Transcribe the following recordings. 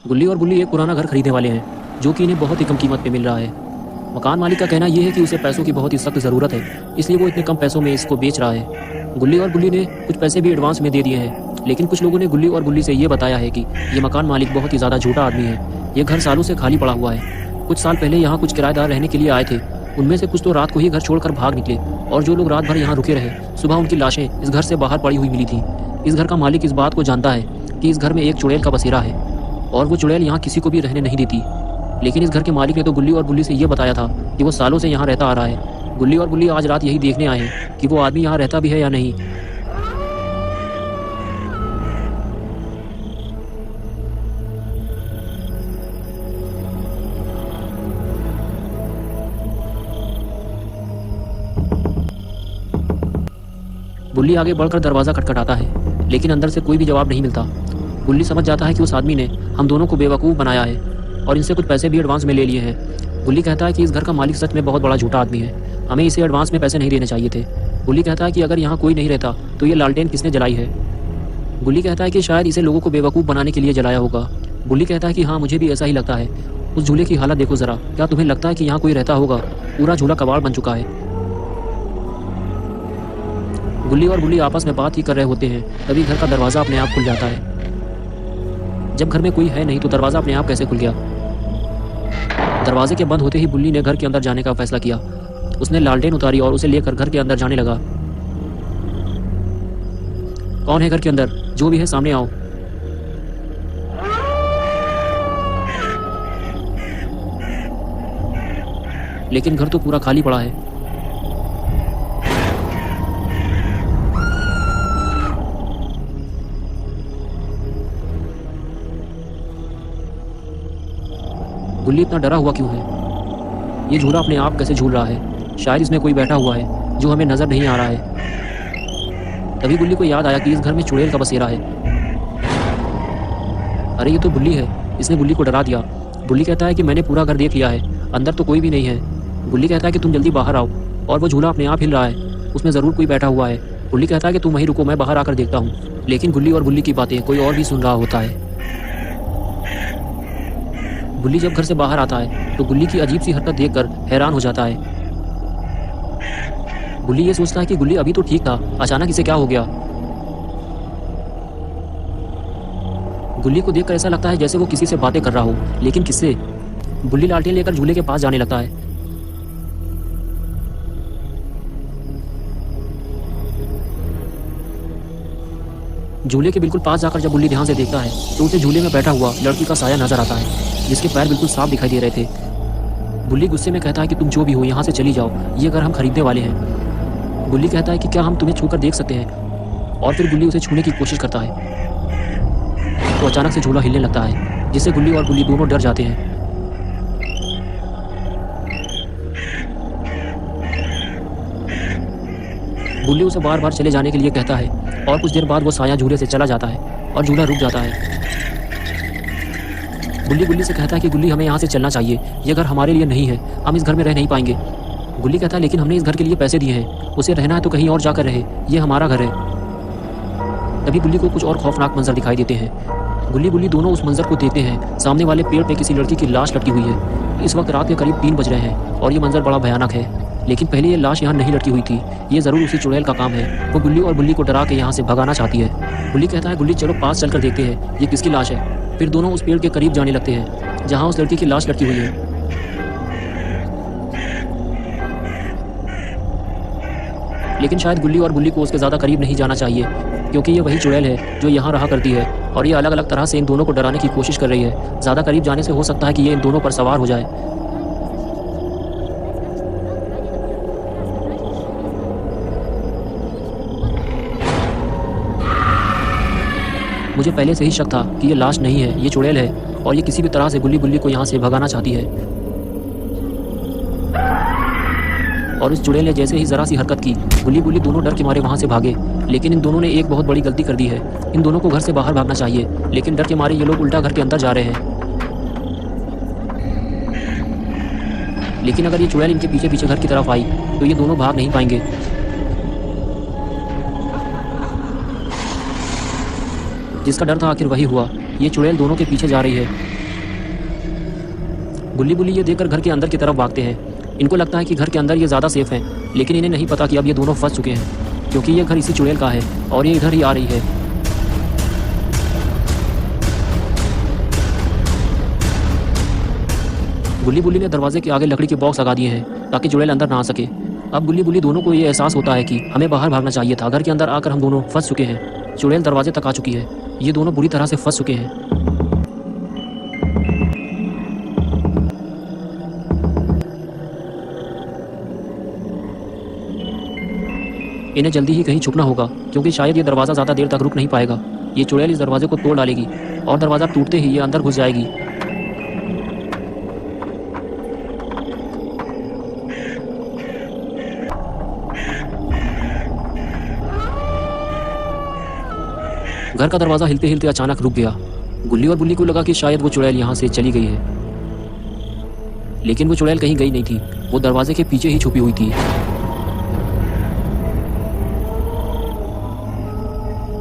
गुल्ली और बुल्ली एक पुराना घर खरीदने वाले हैं जो कि इन्हें बहुत ही कम कीमत पे मिल रहा है। मकान मालिक का कहना यह है कि उसे पैसों की बहुत ही सख्त ज़रूरत है, इसलिए वो इतने कम पैसों में इसको बेच रहा है। गुल्ली और बुल्ली ने कुछ पैसे भी एडवांस में दे दिए हैं, लेकिन कुछ लोगों ने गुल्ली और बुल्ली से ये बताया है कि ये मकान मालिक बहुत ही ज़्यादा झूठा आदमी है। ये घर सालों से खाली पड़ा हुआ है। कुछ साल पहले यहाँ कुछ किराएदार रहने के लिए आए थे। उनमें से कुछ तो रात को ही घर छोड़कर भाग निकले और जो लोग रात भर यहाँ रुके रहे, सुबह उनकी लाशें इस घर से बाहर पड़ी हुई मिली थी। इस घर का मालिक इस बात को जानता है कि इस घर में एक चुड़ैल का बसेरा है और वो चुड़ैल यहाँ किसी को भी रहने नहीं देती। लेकिन इस घर के मालिक ने तो गुल्ली और बुल्ली से ये बताया था कि वो सालों से यहाँ रहता आ रहा है। गुल्ली और बुल्ली आज रात यही देखने आए हैं कि वो आदमी यहाँ रहता भी है या नहीं। बुल्ली आगे बढ़कर दरवाज़ा खटखटाता है, लेकिन अंदर से कोई भी जवाब नहीं मिलता। बुल्ली समझ जाता है कि उस आदमी ने हम दोनों को बेवकूफ़ बनाया है और इनसे कुछ पैसे भी एडवांस में ले लिए हैं। बुल्ली कहता है कि इस घर का मालिक सच में बहुत बड़ा झूठा आदमी है, हमें इसे एडवांस में पैसे नहीं देने चाहिए थे। बुल्ली कहता है कि अगर यहाँ कोई नहीं रहता तो ये लालटेन किसने जलाई है। बुल्ली कहता है कि शायद इसे लोगों को बेवकूफ़ बनाने के लिए जलाया होगा। बुल्ली कहता है कि हाँ, मुझे भी ऐसा ही लगता है। उस झूले की हालत देखो ज़रा, क्या तुम्हें लगता है कि यहाँ कोई रहता होगा? पूरा झूला कबाड़ बन चुका है। गुल्ली और बुल्ली आपस में बात ही कर रहे होते हैं, तभी घर का दरवाज़ा अपने आप खुल जाता है। जब घर में कोई है नहीं तो दरवाज़ा अपने आप कैसे खुल गया? दरवाजे के बंद होते ही बुल्ली ने घर के अंदर जाने का फैसला किया। उसने लालटेन उतारी और उसे लेकर घर के अंदर जाने लगा। कौन है घर के अंदर? जो भी है सामने आओ। लेकिन घर तो पूरा खाली पड़ा है। गुल्ली इतना डरा हुआ क्यों है? ये झूला अपने आप कैसे झूल रहा है? शायद इसमें कोई बैठा हुआ है जो हमें नजर नहीं आ रहा है। तभी गुल्ली को याद आया कि इस घर में चुड़ैल का बसेरा है। अरे ये तो बुल्ली है, इसने गुल्ली को डरा दिया। बुल्ली कहता है कि मैंने पूरा घर देख लिया है, अंदर तो कोई भी नहीं है। गुल्ली कहता है कि तुम जल्दी बाहर आओ, और वो झूला अपने आप हिल रहा है, उसमें ज़रूर कोई बैठा हुआ है। गुल्ली कहता है कि तुम वहीं रुको, मैं बाहर आकर देखता हूँ। लेकिन गुल्ली और बुल्ली की बातें कोई और भी सुन रहा होता है। बुल्ली जब घर से बाहर आता है तो गुल्ली की अजीब सी हरकत देखकर हैरान हो जाता है। बुल्ली ये सोचता है कि गुल्ली अभी तो ठीक था, अचानक इसे क्या हो गया? गुल्ली को देखकर ऐसा लगता है जैसे वो किसी से बातें कर रहा हो, लेकिन किससे? बुल्ली लालटेन लेकर झूले के पास जाने लगता है। झूले के बिल्कुल पास जाकर जब बुल्ली ध्यान से देखता है तो उसे झूले में बैठा हुआ लड़की का साया नजर आता है, जिसके पैर बिल्कुल साफ दिखाई दे रहे थे। बुल्ली गुस्से में कहता है कि तुम जो भी हो यहाँ से चली जाओ, ये घर हम खरीदने वाले हैं। बुल्ली कहता है कि क्या हम तुम्हें छूकर देख सकते हैं? और फिर बुल्ली उसे छूने की कोशिश करता है तो अचानक से झूला हिलने लगता है, जिससे गुल्ली और बुल्ली दोनों डर जाते हैं। बुल्ली उसे बार बार चले जाने के लिए कहता है और कुछ देर बाद वो साया झूले से चला जाता है और झूला रुक जाता है। गुल्ली गुल्ली से कहता है कि गुल्ली हमें यहाँ से चलना चाहिए, ये घर हमारे लिए नहीं है, हम इस घर में रह नहीं पाएंगे। गुल्ली कहता है लेकिन हमने इस घर के लिए पैसे दिए हैं, उसे रहना है तो कहीं और जाकर रहे, ये हमारा घर है। तभी गुल्ली को कुछ और खौफनाक मंजर दिखाई देते हैं। गुल्ली बुल्ली दोनों उस मंजर को देखते हैं। सामने वाले पेड़ पे किसी लड़की की लाश लटकी हुई है। इस वक्त रात के करीब 3 बज रहे हैं और ये मंजर बड़ा भयानक है। लेकिन पहले ये लाश यहाँ नहीं लटकी हुई थी, ये ज़रूर उसी चुड़ैल का काम है। वो गुल्ली और बुल्ली को डरा के यहाँ से भगाना चाहती है। बुल्ली कहता है गुल्ली चलो पास चलकर देखते हैं ये किसकी लाश है। फिर दोनों उस पेड़ के करीब जाने लगते हैं जहाँ उस लड़की की लाश लटकी हुई है। लेकिन शायद गुल्ली और बुल्ली को उसके ज़्यादा करीब नहीं जाना चाहिए, क्योंकि ये वही चुड़ैल है जो यहाँ रहा करती है और ये अलग अलग तरह से इन दोनों को डराने की कोशिश कर रही है। ज़्यादा करीब जाने से हो सकता है कि ये इन दोनों पर सवार हो जाए। मुझे पहले से ही शक था कि ये लाश नहीं है, ये चुड़ैल है और ये किसी भी तरह से गुल्ली बुल्ली को यहाँ से भगाना चाहती है। और इस चुड़ैल ने जैसे ही ज़रा सी हरकत की, गुल्ली बुल्ली दोनों डर के मारे वहाँ से भागे। लेकिन इन दोनों ने एक बहुत बड़ी गलती कर दी है। इन दोनों को घर से बाहर भागना चाहिए, लेकिन डर के मारे ये लोग उल्टा घर के अंदर जा रहे हैं। लेकिन अगर ये चुड़ैल इनके पीछे पीछे घर की तरफ आई तो ये दोनों भाग नहीं पाएंगे। जिसका डर था आखिर वही हुआ। ये चुड़ैल दोनों के पीछे जा रही है। गुल्ली बुल्ली ये देखकर घर के अंदर की तरफ भागते हैं। इनको लगता है कि घर के अंदर ये ज़्यादा सेफ है, लेकिन इन्हें नहीं पता कि अब ये दोनों फंस चुके हैं, क्योंकि ये घर इसी चुड़ैल का है और ये इधर ही आ रही है। गुल्ली बुल्ली ने दरवाजे के आगे लकड़ी के बॉक्स लगा दिए हैं ताकि चुड़ैल अंदर ना आ सके। अब गुल्ली बुल्ली दोनों को ये एहसास होता है कि हमें बाहर भागना चाहिए था। घर के अंदर आकर हम दोनों फंस चुके हैं। चुड़ैल दरवाजे तक आ चुकी है। ये दोनों बुरी तरह से फंस चुके हैं। इन्हें जल्दी ही कहीं छुपना होगा, क्योंकि शायद ये दरवाज़ा ज़्यादा देर तक रुक नहीं पाएगा। ये चुड़ैल इस दरवाजे को तोड़ डालेगी और दरवाज़ा टूटते ही ये अंदर घुस जाएगी। घर का दरवाज़ा हिलते हिलते अचानक रुक गया। गुल्ली और बुल्ली को लगा कि शायद वो चुड़ैल यहाँ से चली गई है, लेकिन वो चुड़ैल कहीं गई नहीं थी। वो दरवाजे के पीछे ही छुपी हुई थी।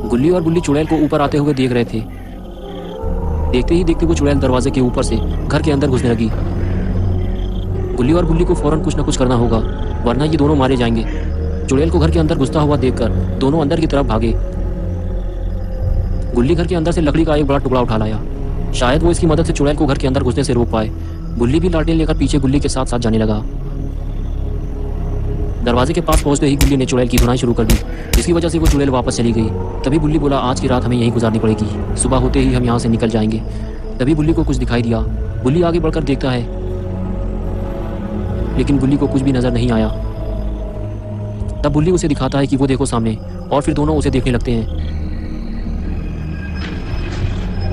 गुल्ली और बुल्ली चुड़ैल को ऊपर आते हुए देख रहे थे। देखते ही देखते वो चुड़ैल दरवाजे के ऊपर से घर के अंदर घुसने लगी। गुल्ली और बुल्ली को फौरन कुछ न कुछ करना होगा, वरना ये दोनों मारे जाएंगे। चुड़ैल को घर के अंदर घुसता हुआ देखकर दोनों अंदर की तरफ भागे। गुल्ली घर के अंदर से लकड़ी का एक बड़ा टुकड़ा उठा लाया। शायद वो इसकी मदद से चुड़ैल को घर के अंदर घुसने से रोक पाए। बुल्ली भी लालटेन लेकर पीछे गुल्ली के साथ साथ जाने लगा। दरवाजे के पास पहुंचते ही गुल्ली ने चुड़ैल की धुनाई शुरू कर दी, जिसकी वजह से वो चुड़ैल वापस चली गई। तभी बुल्ली बोला, आज की रात हमें यहीं गुजारनी पड़ेगी, सुबह होते ही हम यहाँ से निकल जाएंगे। तभी बुल्ली को कुछ दिखाई दिया। बुल्ली आगे बढ़कर देखता है, लेकिन बुल्ली को कुछ भी नजर नहीं आया। तब बुल्ली उसे दिखाता है कि वो देखो सामने, और फिर दोनों उसे देखने लगते हैं।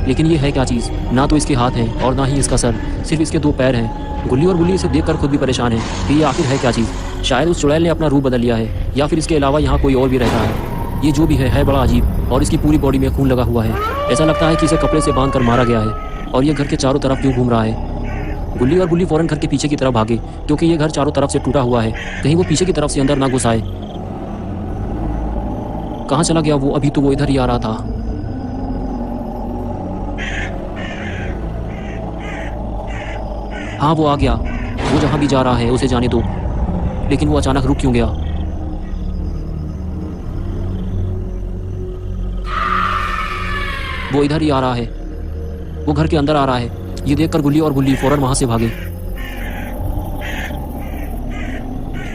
लेकिन ये है क्या चीज़? ना तो इसके हाथ हैं और ना ही इसका सर, सिर्फ इसके 2 पैर हैं। गुल्ली और बुल्ली इसे देखकर खुद भी परेशान है कि ये आखिर है क्या चीज़। शायद उस चुड़ैल ने अपना रूप बदल लिया है, या फिर इसके अलावा यहाँ कोई और भी रहता है। ये जो भी है बड़ा अजीब, और इसकी पूरी बॉडी में खून लगा हुआ है। ऐसा लगता है कि इसे कपड़े से बांध कर मारा गया है, और ये घर के चारों तरफ क्यों घूम रहा है। गुल्ली और बुल्ली फौरन घर के पीछे की तरफ भागे, क्योंकि ये घर चारों तरफ से टूटा हुआ है। कहीं वो पीछे की तरफ से अंदर ना घुस आए। कहाँ चला गया वो? अभी तो वो इधर ही आ रहा था। हाँ, वो आ गया। वो जहाँ भी जा रहा है उसे जाने दो। लेकिन वो अचानक रुक क्यों गया? वो इधर ही आ रहा है। वो घर के अंदर आ रहा है। ये देखकर गुल्ली और बुल्ली फौरन वहां से भागे।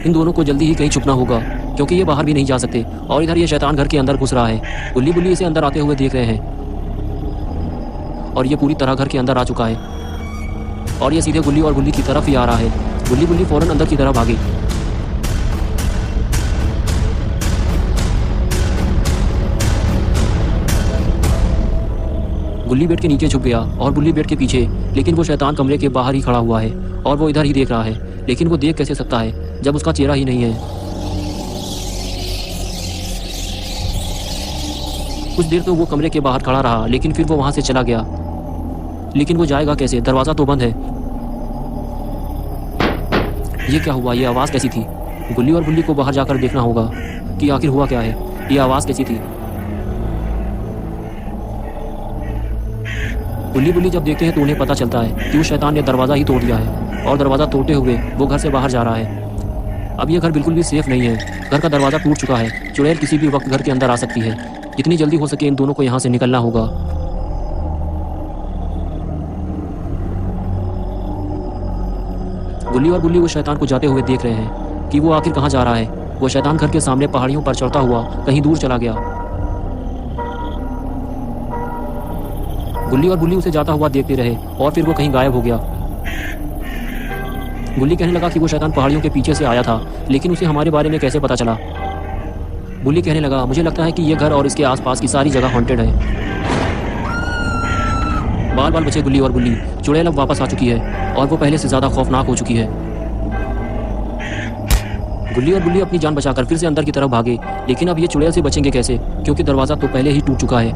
इन दोनों को जल्दी ही कहीं छुपना होगा, क्योंकि ये बाहर भी नहीं जा सकते, और इधर ये शैतान घर के अंदर घुस रहा है। गुल्ली बुल्ली इसे अंदर आते हुए देख रहे हैं, और ये पूरी तरह घर के अंदर आ चुका है, और ये सीधे गुल्ली और बुल्ली की तरफ ही आ रहा है। गुल्ली बुल्ली फौरन अंदर की तरफ भागे। गुल्ली बेड के नीचे छुप गया और बुल्ली बेड के पीछे, लेकिन वो शैतान कमरे के बाहर ही खड़ा हुआ है और वो इधर ही देख रहा है। लेकिन वो देख कैसे सकता है जब उसका चेहरा ही नहीं है। कुछ देर तो वो कमरे के बाहर खड़ा रहा, लेकिन फिर वो वहां से चला गया। लेकिन वो जाएगा कैसे? दरवाजा तो बंद है। ये क्या हुआ? ये आवाज़ कैसी थी? गुल्ली और बुल्ली को बाहर जाकर देखना होगा कि आखिर हुआ क्या है। ये आवाज़ कैसी थी? गुल्ली बुल्ली जब देखते हैं तो उन्हें पता चलता है कि उस शैतान ने दरवाज़ा ही तोड़ दिया है, और दरवाज़ा तोड़ते हुए वो घर से बाहर जा रहा है। अब ये घर बिल्कुल भी सेफ नहीं है। घर का दरवाज़ा टूट चुका है। चुड़ैल किसी भी वक्त घर के अंदर आ सकती है। जितनी जल्दी हो सके इन दोनों को यहाँ से निकलना होगा। गुल्ली और बुल्ली उस शैतान को जाते हुए देख रहे हैं कि वो आखिर कहाँ जा रहा है। वो शैतान घर के सामने पहाड़ियों पर चढ़ता हुआ कहीं दूर चला गया। गुल्ली और बुल्ली उसे जाता हुआ देखते रहे, और फिर वो कहीं गायब हो गया। गुल्ली कहने लगा कि वो शैतान पहाड़ियों के पीछे से आया था, लेकिन उसे हमारे बारे में कैसे पता चला? बुल्ली कहने लगा, मुझे लगता है कि ये घर और इसके आसपास की सारी जगह हॉन्टेड है। बाल बाल बचे गुल्ली और बुल्ली। चुड़ैल अब वापस आ चुकी है, और वो पहले से ज़्यादा खौफनाक हो चुकी है। गुल्ली और बुल्ली अपनी जान बचाकर फिर से अंदर की तरफ भागे, लेकिन अब ये चुड़ैल से बचेंगे कैसे? क्योंकि दरवाज़ा तो पहले ही टूट चुका है,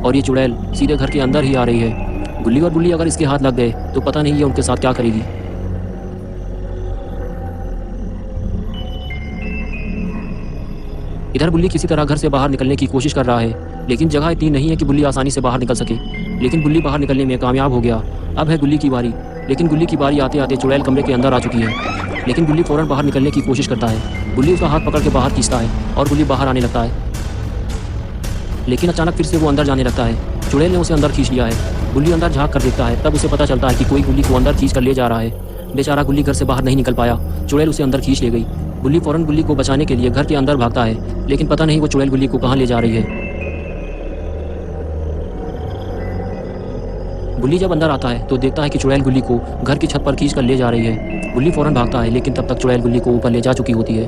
और ये चुड़ैल सीधे घर के अंदर ही आ रही है। गुल्ली और बुल्ली अगर इसके हाथ लग गए तो पता नहीं ये उनके साथ क्या करेगी। इधर बुल्ली किसी तरह घर से बाहर निकलने की कोशिश कर रहा है, लेकिन जगह इतनी नहीं है कि बुल्ली आसानी से बाहर निकल सके। लेकिन बुल्ली बाहर निकलने में कामयाब हो गया। अब है गुल्ली की बारी। लेकिन गुल्ली की बारी आते आते चुड़ैल कमरे के अंदर आ चुकी है। लेकिन गुल्ली फौरन बाहर निकलने की कोशिश करता है। गुल्ली उसका हाथ पकड़ के बाहर खींचता है और गुल्ली बाहर आने लगता है। लेकिन अचानक फिर से वो अंदर जाने लगता है। चुड़ैल ने उसे अंदर खींच लिया है। गुल्ली अंदर झाँक कर देखता है, तब उसे पता चलता है कि कोई गुल्ली को अंदर खींच कर ले जा रहा है। बेचारा गुल्ली घर से बाहर नहीं निकल पाया। चुड़ैल उसे अंदर खींच ले गई। गुल्ली फौरन गुल्ली को बचाने के लिए घर के अंदर भागता है, लेकिन पता नहीं वो चुड़ैल गुल्ली को कहाँ ले जा रही है। गुल्ली जब अंदर आता है तो देखता है कि चुड़ैल गुल्ली को घर की छत पर खींच कर ले जा रही है। गुल्ली फौरन भागता है, लेकिन तब तक चुड़ैल गुल्ली को ऊपर ले जा चुकी होती है।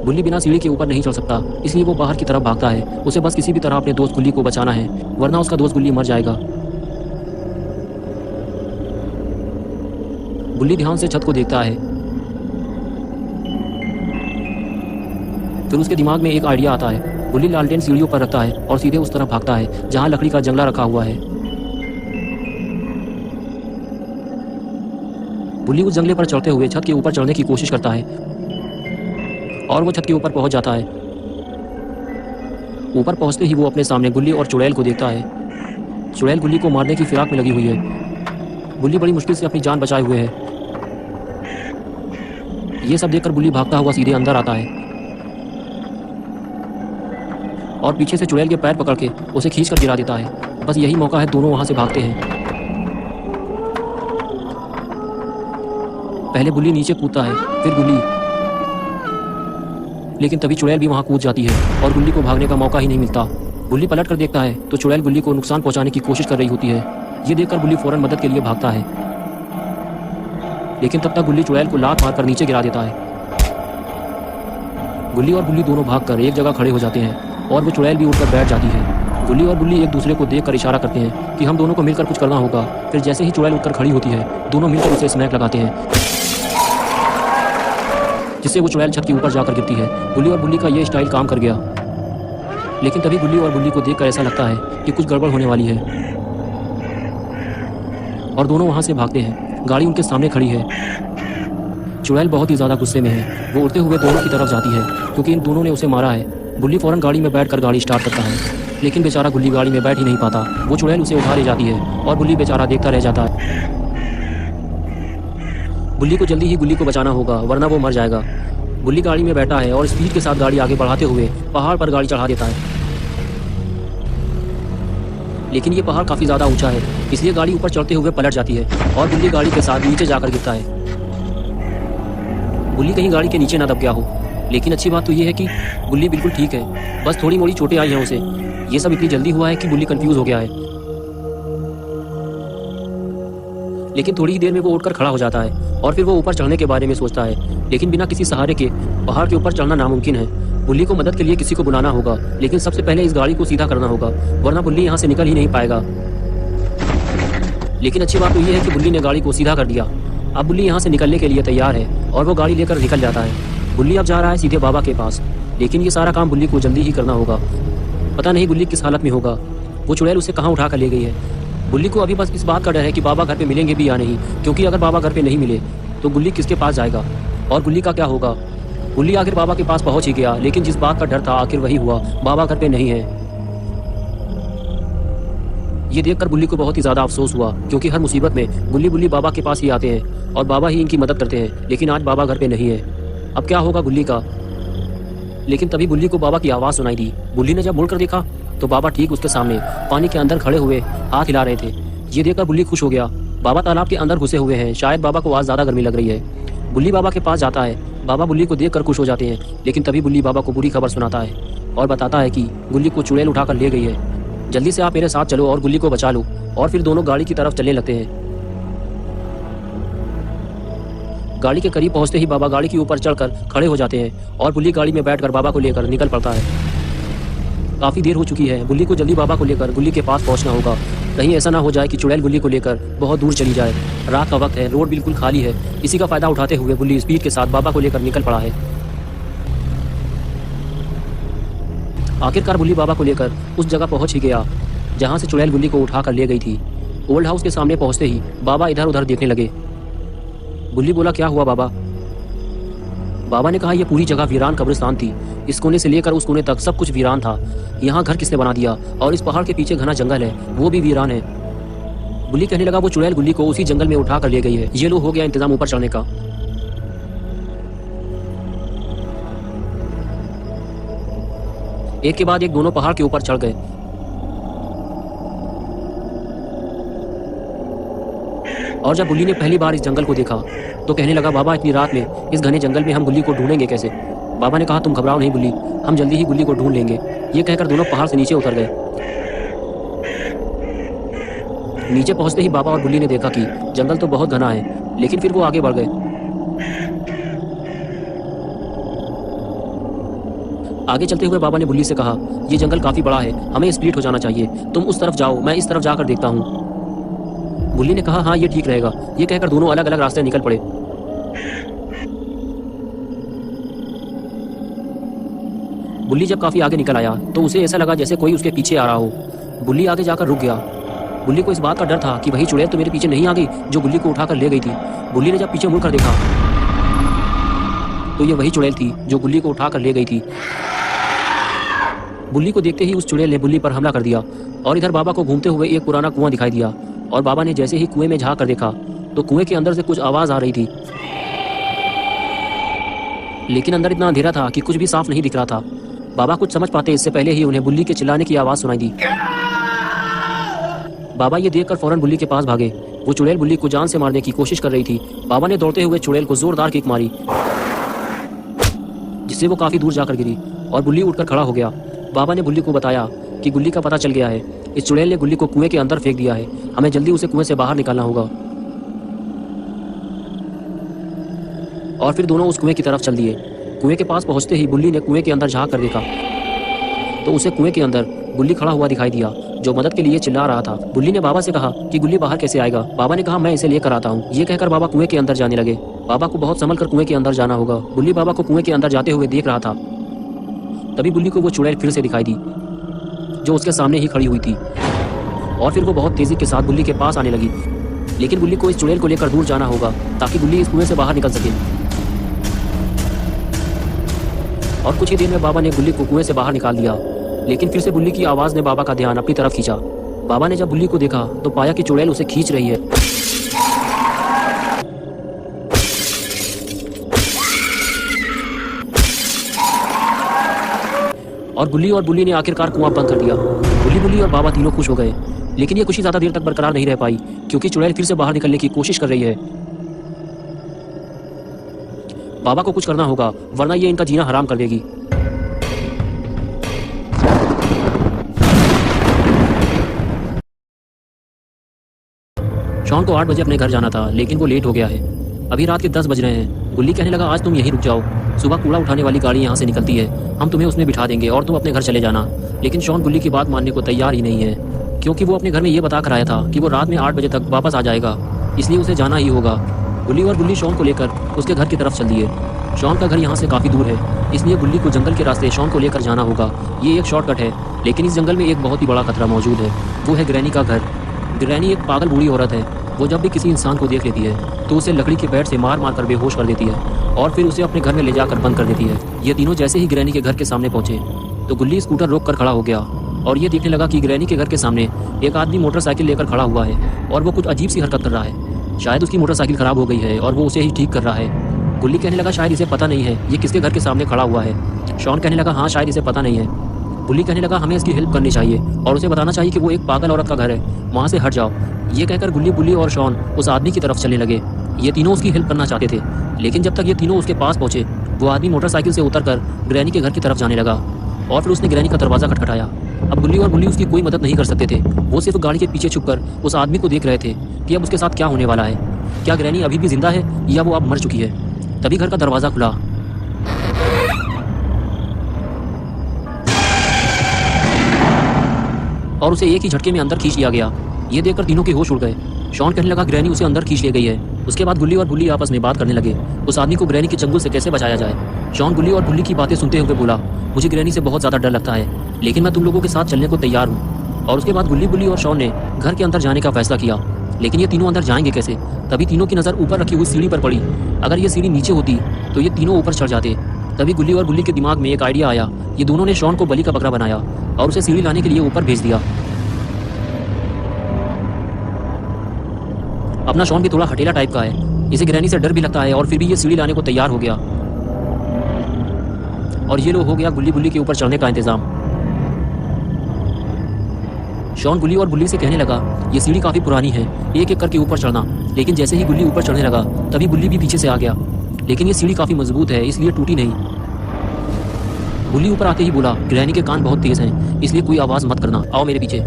गुल्ली बिना सीढ़ी के ऊपर नहीं चढ़ सकता, इसलिए वो बाहर की तरफ भागता है। उसे बस किसी भी तरह अपने दोस्त गुल्ली को बचाना है, वरना उसका दोस्त गुल्ली मर जाएगा। गुल्ली ध्यान से छत को देखता है। फिर उसके दिमाग में एक आइडिया आता है। गुल्ली लालटेन सीढ़ियों पर रखता है और सीधे उस तरफ भागता है जहां लकड़ी का जंगला रखा हुआ है। गुल्ली उस जंगले पर चढ़ते हुए छत के ऊपर चढ़ने की कोशिश करता है और वो छत के ऊपर पहुंच जाता है। ऊपर पहुंचते ही वो अपने सामने गुल्ली और चुड़ैल को देखता है। चुड़ैल गुल्ली को मारने की फिराक में लगी हुई है। गुल्ली बड़ी मुश्किल से अपनी जान बचाए हुए है। ये सब देखकर गुल्ली भागता हुआ सीधे अंदर आता है और पीछे से चुड़ैल के पैर पकड़ के उसे खींच कर गिरा देता है। बस यही मौका है, दोनों वहां से भागते हैं। पहले गुल्ली नीचे कूदता है, फिर गुल्ली, लेकिन तभी चुड़ैल भी वहां कूद जाती है और गुल्ली को भागने का मौका ही नहीं मिलता। गुल्ली पलट कर देखता है तो चुड़ैल गुल्ली को नुकसान पहुंचाने की कोशिश कर रही होती है। ये देखकर गुल्ली फौरन मदद के लिए भागता है, लेकिन तब तक गुल्ली चुड़ैल को लात मारकर नीचे गिरा देता है। गुल्ली और गुल्ली दोनों भागकर एक जगह खड़े हो जाते हैं और वो चुड़ैल भी उठकर बैठ जाती है। गुल्ली और गुल्ली एक दूसरे को देखकर इशारा करते हैं कि हम दोनों को मिलकर कुछ करना होगा। फिर जैसे ही चुड़ैल उठकर खड़ी होती है, दोनों मिलकर उसे स्मैक लगाते हैं, जिससे वो चुड़ैल छत के ऊपर जाकर गिरती है। गुल्ली और गुल्ली का ये स्टाइल काम कर गया, लेकिन तभी गुल्ली और गुल्ली को देखकर ऐसा लगता है कि कुछ गड़बड़ होने वाली है और दोनों वहां से भागते हैं। गाड़ी उनके सामने खड़ी है। चुड़ैल बहुत ही ज़्यादा गुस्से में है। वो उड़ते हुए दोनों की तरफ जाती है क्योंकि इन दोनों ने उसे मारा है। गुल्ली फौरन गाड़ी में बैठकर गाड़ी स्टार्ट करता है, लेकिन बेचारा गुल्ली गाड़ी में बैठ ही नहीं पाता। वो चुड़ैल उसे उठा ले जाती है और गुल्ली बेचारा देखता रह जाता है। गुल्ली को जल्दी ही गुल्ली को बचाना होगा, वरना वो मर जाएगा। गुल्ली गाड़ी में बैठा है और स्पीड के साथ गाड़ी आगे बढ़ाते हुए पहाड़ पर गाड़ी चढ़ा देता है। लेकिन ये पहाड़ काफ़ी ज़्यादा ऊंचा है, इसलिए गाड़ी ऊपर चढ़ते हुए पलट जाती है और गुल्ली गाड़ी के साथ नीचे जाकर गिरता है। गुल्ली कहीं गाड़ी के नीचे ना दब गया हो, लेकिन अच्छी बात तो ये है कि गुल्ली बिल्कुल ठीक है, बस थोड़ी मोड़ी चोटें आई हैं उसे। ये सब इतनी जल्दी हुआ है कि गुल्ली कंफ्यूज हो गया है, लेकिन थोड़ी ही देर में वो उठकर खड़ा हो जाता है और फिर वो ऊपर चढ़ने के बारे में सोचता है। लेकिन बिना किसी सहारे के पहाड़ के ऊपर चढ़ना नामुमकिन है। गुल्ली को मदद के लिए किसी को बुलाना होगा, लेकिन सबसे पहले इस गाड़ी को सीधा करना होगा, वरना गुल्ली यहाँ से निकल ही नहीं पाएगा। लेकिन अच्छी बात तो ये है कि गुल्ली ने गाड़ी को सीधा कर दिया। अब गुल्ली यहाँ से निकलने के लिए तैयार है और वो गाड़ी लेकर निकल जाता है। गुल्ली अब जा रहा है सीधे बाबा के पास, लेकिन ये सारा काम गुल्ली को जल्दी ही करना होगा। पता नहीं गुल्ली किस हालत में होगा, वो चुड़ैल उसे कहाँ उठा कर ले गई है। गुल्ली को अभी बस इस बात का डर है कि बाबा घर पे मिलेंगे भी या नहीं, क्योंकि अगर बाबा घर पे नहीं मिले तो गुल्ली किसके पास जाएगा और गुल्ली का क्या होगा। गुल्ली आखिर बाबा के पास पहुंच ही गया, लेकिन जिस बात का डर था आखिर वही हुआ, बाबा घर पे नहीं है। ये देखकर गुल्ली को बहुत ही ज़्यादा अफसोस हुआ, क्योंकि हर मुसीबत में गुल्ली बाबा के पास ही आते हैं और बाबा ही इनकी मदद करते हैं, लेकिन आज बाबा घर पे नहीं है। अब क्या होगा गुल्ली का। लेकिन तभी गुल्ली को बाबा की आवाज़ सुनाई दी। गुल्ली ने जब मुड़कर देखा तो बाबा ठीक उसके सामने पानी के अंदर खड़े हुए हाथ हिला रहे थे। ये देखकर गुल्ली खुश हो गया। बाबा तालाब के अंदर घुसे हुए हैं, शायद बाबा को आज ज़्यादा गर्मी लग रही है। गुल्ली बाबा के पास जाता है। बाबा गुल्ली को देखकर खुश हो जाते हैं, लेकिन तभी गुल्ली बाबा को बुरी खबर सुनाता है और बताता है कि गुल्ली को चुड़ैल उठाकर ले गई है। जल्दी से आप मेरे साथ चलो और गुल्ली को बचा लो। और फिर दोनों गाड़ी की तरफ चलने लगते हैं। गाड़ी के करीब पहुंचते ही बाबा गाड़ी के ऊपर चढ़कर खड़े हो जाते हैं और गुल्ली गाड़ी में बैठकर बाबा को लेकर निकल पड़ता है। काफ़ी देर हो चुकी है, गुल्ली को जल्दी बाबा को लेकर गुल्ली के पास पहुंचना होगा। कहीं ऐसा ना हो जाए कि चुड़ैल गुल्ली को लेकर बहुत दूर चली जाए। रात का वक्त है, रोड बिल्कुल खाली है। इसी का फायदा उठाते हुए गुल्ली स्पीड के साथ बाबा को लेकर निकल पड़ा है। आखिरकार गुल्ली बाबा को लेकर उस जगह पहुंच ही गया जहां से चुड़ैल गुल्ली को उठा कर ले गई थी। ओल्ड हाउस के सामने पहुंचते ही बाबा इधर उधर देखने लगे। गुल्ली बोला, क्या हुआ बाबा। बाबा ने कहा यह पूरी जगह वीरान कब्रिस्तान थी। इस कोने से लेकर उस कोने तक सब कुछ वीरान था। यहाँ घर किसने बना दिया? और इस पहाड़ के पीछे घना जंगल है, वो भी वीरान है। गुल्ली कहने लगा वो चुड़ैल गुल्ली को उसी जंगल में उठा कर ले गई है। ये लो हो गया इंतजाम ऊपर चढ़ने का। एक के बाद एक दोनों पहाड़ के ऊपर चढ़ गए। और जब गुल्ली ने पहली बार इस जंगल को देखा तो कहने लगा बाबा इतनी रात में इस घने जंगल में हम गुल्ली को ढूंढेंगे कैसे? बाबा ने कहा तुम घबराओ नहीं गुल्ली, हम जल्दी ही गुल्ली को ढूंढ लेंगे। ये कहकर दोनों पहाड़ से नीचे उतर गए। नीचे पहुंचते ही बाबा और गुल्ली ने देखा कि जंगल तो बहुत घना है, लेकिन फिर वो आगे बढ़ गए। आगे चलते हुए बाबा ने गुल्ली से कहा यह जंगल काफी बड़ा है, हमें स्प्लिट हो जाना चाहिए। तुम उस तरफ जाओ, मैं इस तरफ जाकर देखता हूँ। गुल्ली ने कहा हाँ ये ठीक रहेगा। ये कहकर दोनों अलग अलग रास्ते निकल पड़े। गुल्ली जब काफी आगे निकल आया तो उसे ऐसा लगा जैसे कोई उसके पीछे आ रहा हो। गुल्ली आगे जाकर रुक गया। गुल्ली को इस बात का डर था कि वही चुड़ैल तो मेरे पीछे नहीं आ गई जो गुल्ली को उठाकर ले गई थी। गुल्ली ने जब पीछे मुड़कर देखा तो ये वही चुड़ैल थी जो गुल्ली को उठाकर ले गई थी। गुल्ली को देखते ही उस चुड़ैल ने गुल्ली पर हमला कर दिया और इधर बाबा को घूमते हुए एक पुराना कुआं दिखाई दिया। और बाबा ने जैसे ही कुएं में झांक कर देखा तो कुएं के अंदर से कुछ आवाज आ रही थी, लेकिन अंदर इतना अंधेरा था कि कुछ भी साफ नहीं दिख रहा था। बाबा कुछ समझ पाते इससे पहले ही उन्हें बुल्ली के चिल्लाने की आवाज सुनाई दी। बाबा ये देखकर फौरन बुल्ली के पास भागे। वो चुड़ैल बुल्ली को जान से मारने की कोशिश कर रही थी। बाबा ने दौड़ते हुए चुड़ैल को जोरदार किक मारी जिससे वो काफी दूर जाकर गिरी और बुल्ली उठकर खड़ा हो गया। बाबा ने बुल्ली को बताया कि गुल्ली का पता चल गया है। इस चुड़ैल ने गुल्ली को कुएं के अंदर फेंक दिया है, हमें जल्दी उसे कुएं से बाहर निकालना होगा। और फिर दोनों उस कुएं की तरफ चल दिए। कुएं के पास पहुंचते ही बुल्ली ने कुएं के अंदर झांक कर देखा तो उसे कुएं के अंदर गुल्ली खड़ा हुआ दिखाई दिया जो मदद के लिए चिल्ला रहा था। बुल्ली ने बाबा से कहा कि गुल्ली बाहर कैसे आएगा? बाबा ने कहा मैं इसे लेकर आता हूँ। ये कहकर बाबा कुएं के अंदर जाने लगे। बाबा को बहुत संभल कर कुएं के अंदर जाना होगा। बुल्ली बाबा को कुएं के अंदर जाते हुए देख रहा था। तभी बुल्ली को वो चुड़ैल फिर से दिखाई दी जो उसके सामने ही खड़ी हुई थी और फिर वो बहुत तेजी के साथ बुल्ली के पास आने लगी। लेकिन बुल्ली को इस चुड़ैल को लेकर दूर जाना होगा ताकि बुल्ली इस कुएं से बाहर निकल सके। और कुछ ही देर में बाबा ने बुल्ली को कुएं से बाहर निकाल दिया, लेकिन फिर से बुल्ली की आवाज ने बाबा का ध्यान अपनी तरफ खींचा। बाबा ने जब बुल्ली को देखा तो पाया कि चुड़ैल उसे खींच रही है। और गुल्ली और बुल्ली ने आखिरकार कुआं बंद कर दिया। बुल्ली और बाबा तीनों खुश हो गए, लेकिन ये खुशी ज्यादा देर तक बरकरार नहीं रह पाई क्योंकि चुड़ैल फिर से बाहर निकलने की कोशिश कर रही है। बाबा को कुछ करना होगा वरना ये इनका जीना हराम कर देगी। शॉन को 8 बजे अपने घर जाना था, लेकिन वो लेट हो गया है। अभी रात के 10 बज रहे हैं। गुल्ली कहने लगा आज तुम यहीं रुक जाओ, सुबह कूड़ा उठाने वाली गाड़ी यहाँ से निकलती है, हम तुम्हें उसमें बिठा देंगे और तुम अपने घर चले जाना। लेकिन शॉन गुल्ली की बात मानने को तैयार ही नहीं है क्योंकि वो अपने घर में ये बता कर आया था कि वो रात में 8 बजे तक वापस आ जाएगा, इसलिए उसे जाना ही होगा। गुल्ली और बुल्ली शॉन को लेकर उसके घर की तरफ चल दिए। शॉन का घर यहाँ से काफ़ी दूर है, इसलिए गुल्ली को जंगल के रास्ते शॉन को लेकर जाना होगा। ये एक शॉर्टकट है, लेकिन इस जंगल में एक बहुत ही बड़ा खतरा मौजूद है, वो है ग्रैनी का घर। ग्रैनी एक पागल बूढ़ी औरत है। वो जब भी किसी इंसान को देख लेती है तो उसे लकड़ी के पैर से मार मार कर बेहोश कर देती है और फिर उसे अपने घर में ले जाकर बंद कर देती है। ये तीनों जैसे ही ग्रैनी के घर के सामने पहुंचे तो गुल्ली स्कूटर रोक कर खड़ा हो गया और ये देखने लगा कि ग्रैनी के घर के सामने एक आदमी मोटरसाइकिल लेकर खड़ा हुआ है और वो कुछ अजीब सी हरकत कर रहा है। शायद उसकी मोटरसाइकिल खराब हो गई है और वो उसे ही ठीक कर रहा है। गुल्ली कहने लगा शायद इसे पता नहीं है ये किसके घर के सामने खड़ा हुआ है। शॉन कहने लगा हाँ शायद इसे पता नहीं है। गुल्ली कहने लगा हमें इसकी हेल्प करनी चाहिए और उसे बताना चाहिए कि वो एक पागल औरत का घर है, वहाँ से हट जाओ। ये कहकर गुल्ली, बुल्ली और शॉन उस आदमी की तरफ चलने लगे। ये तीनों उसकी हेल्प करना चाहते थे, लेकिन जब तक ये तीनों उसके पास पहुंचे वो आदमी मोटरसाइकिल से उतरकर ग्रैनी के घर की तरफ जाने लगा और फिर उसने ग्रैनी का दरवाजा खटखटाया। अब गुल्ली और बुल्ली उसकी कोई मदद नहीं कर सकते थे, वो सिर्फ गाड़ी के पीछे छुपकर उस आदमी को देख रहे थे कि अब उसके साथ क्या होने वाला है। क्या ग्रैनी अभी भी जिंदा है या वो अब मर चुकी है? तभी घर का दरवाजा खुला और उसे एक ही झटके में अंदर खींच लिया गया। ये देखकर तीनों के होश उड़ गए। शॉन कहने लगा ग्रैनी उसे अंदर खींच ले गई है। उसके बाद गुल्ली और बुल्ली आपस में बात करने लगे उस आदमी को ग्रैनी के चंगुल से कैसे बचाया जाए। शॉन गुल्ली और बुल्ली की बातें सुनते हुए बोला मुझे ग्रैनी से बहुत ज़्यादा डर लगता है, लेकिन मैं तुम लोगों के साथ चलने को तैयार हूँ। और उसके बाद गुल्ली, बुल्ली और शॉन ने घर के अंदर जाने का फैसला किया, लेकिन ये तीनों अंदर जाएंगे कैसे? तभी तीनों की नज़र ऊपर रखी हुई सीढ़ी पर पड़ी। अगर ये सीढ़ी नीचे होती तो ये तीनों ऊपर चढ़ जाते। तभी गुल्ली और बुल्ली के दिमाग में एक आइडिया आया। ये दोनों ने शॉन को बलि का बकरा बनाया और उसे सीढ़ी लाने के लिए ऊपर भेज दिया। अपना शॉन भी थोड़ा हठीला टाइप का है, इसे ग्रैनी से डर भी लगता है और फिर भी ये सीढ़ी लाने को तैयार हो गया। और ये लो हो गया गुल्ली बुल्ली के ऊपर चढ़ने का इंतजाम। शॉन गुल्ली और बुल्ली से कहने लगा, ये सीढ़ी काफी पुरानी है, एक एक करके ऊपर चढ़ना। लेकिन जैसे ही गुल्ली ऊपर चढ़ने लगा तभी बुल्ली भी पीछे से आ गया। लेकिन ये सीढ़ी काफी मजबूत है, इसलिए टूटी नहीं। बुल्ली ऊपर आते ही बोला, ग्रैनी के कान बहुत तेज हैं, इसलिए कोई आवाज मत करना, आओ मेरे पीछे।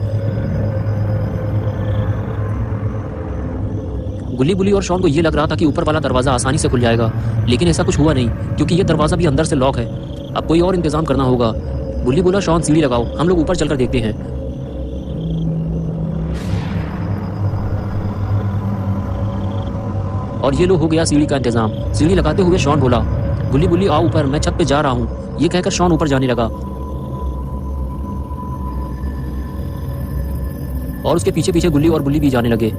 गुल्ली बुल्ली और शॉन को ये लग रहा था कि ऊपर वाला दरवाजा आसानी से खुल जाएगा, लेकिन ऐसा कुछ हुआ नहीं, क्योंकि ये दरवाजा भी अंदर से लॉक है। अब कोई और इंतजाम करना होगा। बुल्ली बोला, शॉन सीढ़ी लगाओ, हम लोग ऊपर चलकर देखते हैं। और ये लो हो गया सीढ़ी का इंतजाम। सीढ़ी लगाते हुए शॉन बोला, गुल्ली बुल्ली आओ ऊपर, मैं छत पे जा रहा हूँ। ये कहकर शॉन ऊपर जाने लगा और उसके पीछे पीछे गुल्ली और बुल्ली भी जाने लगे।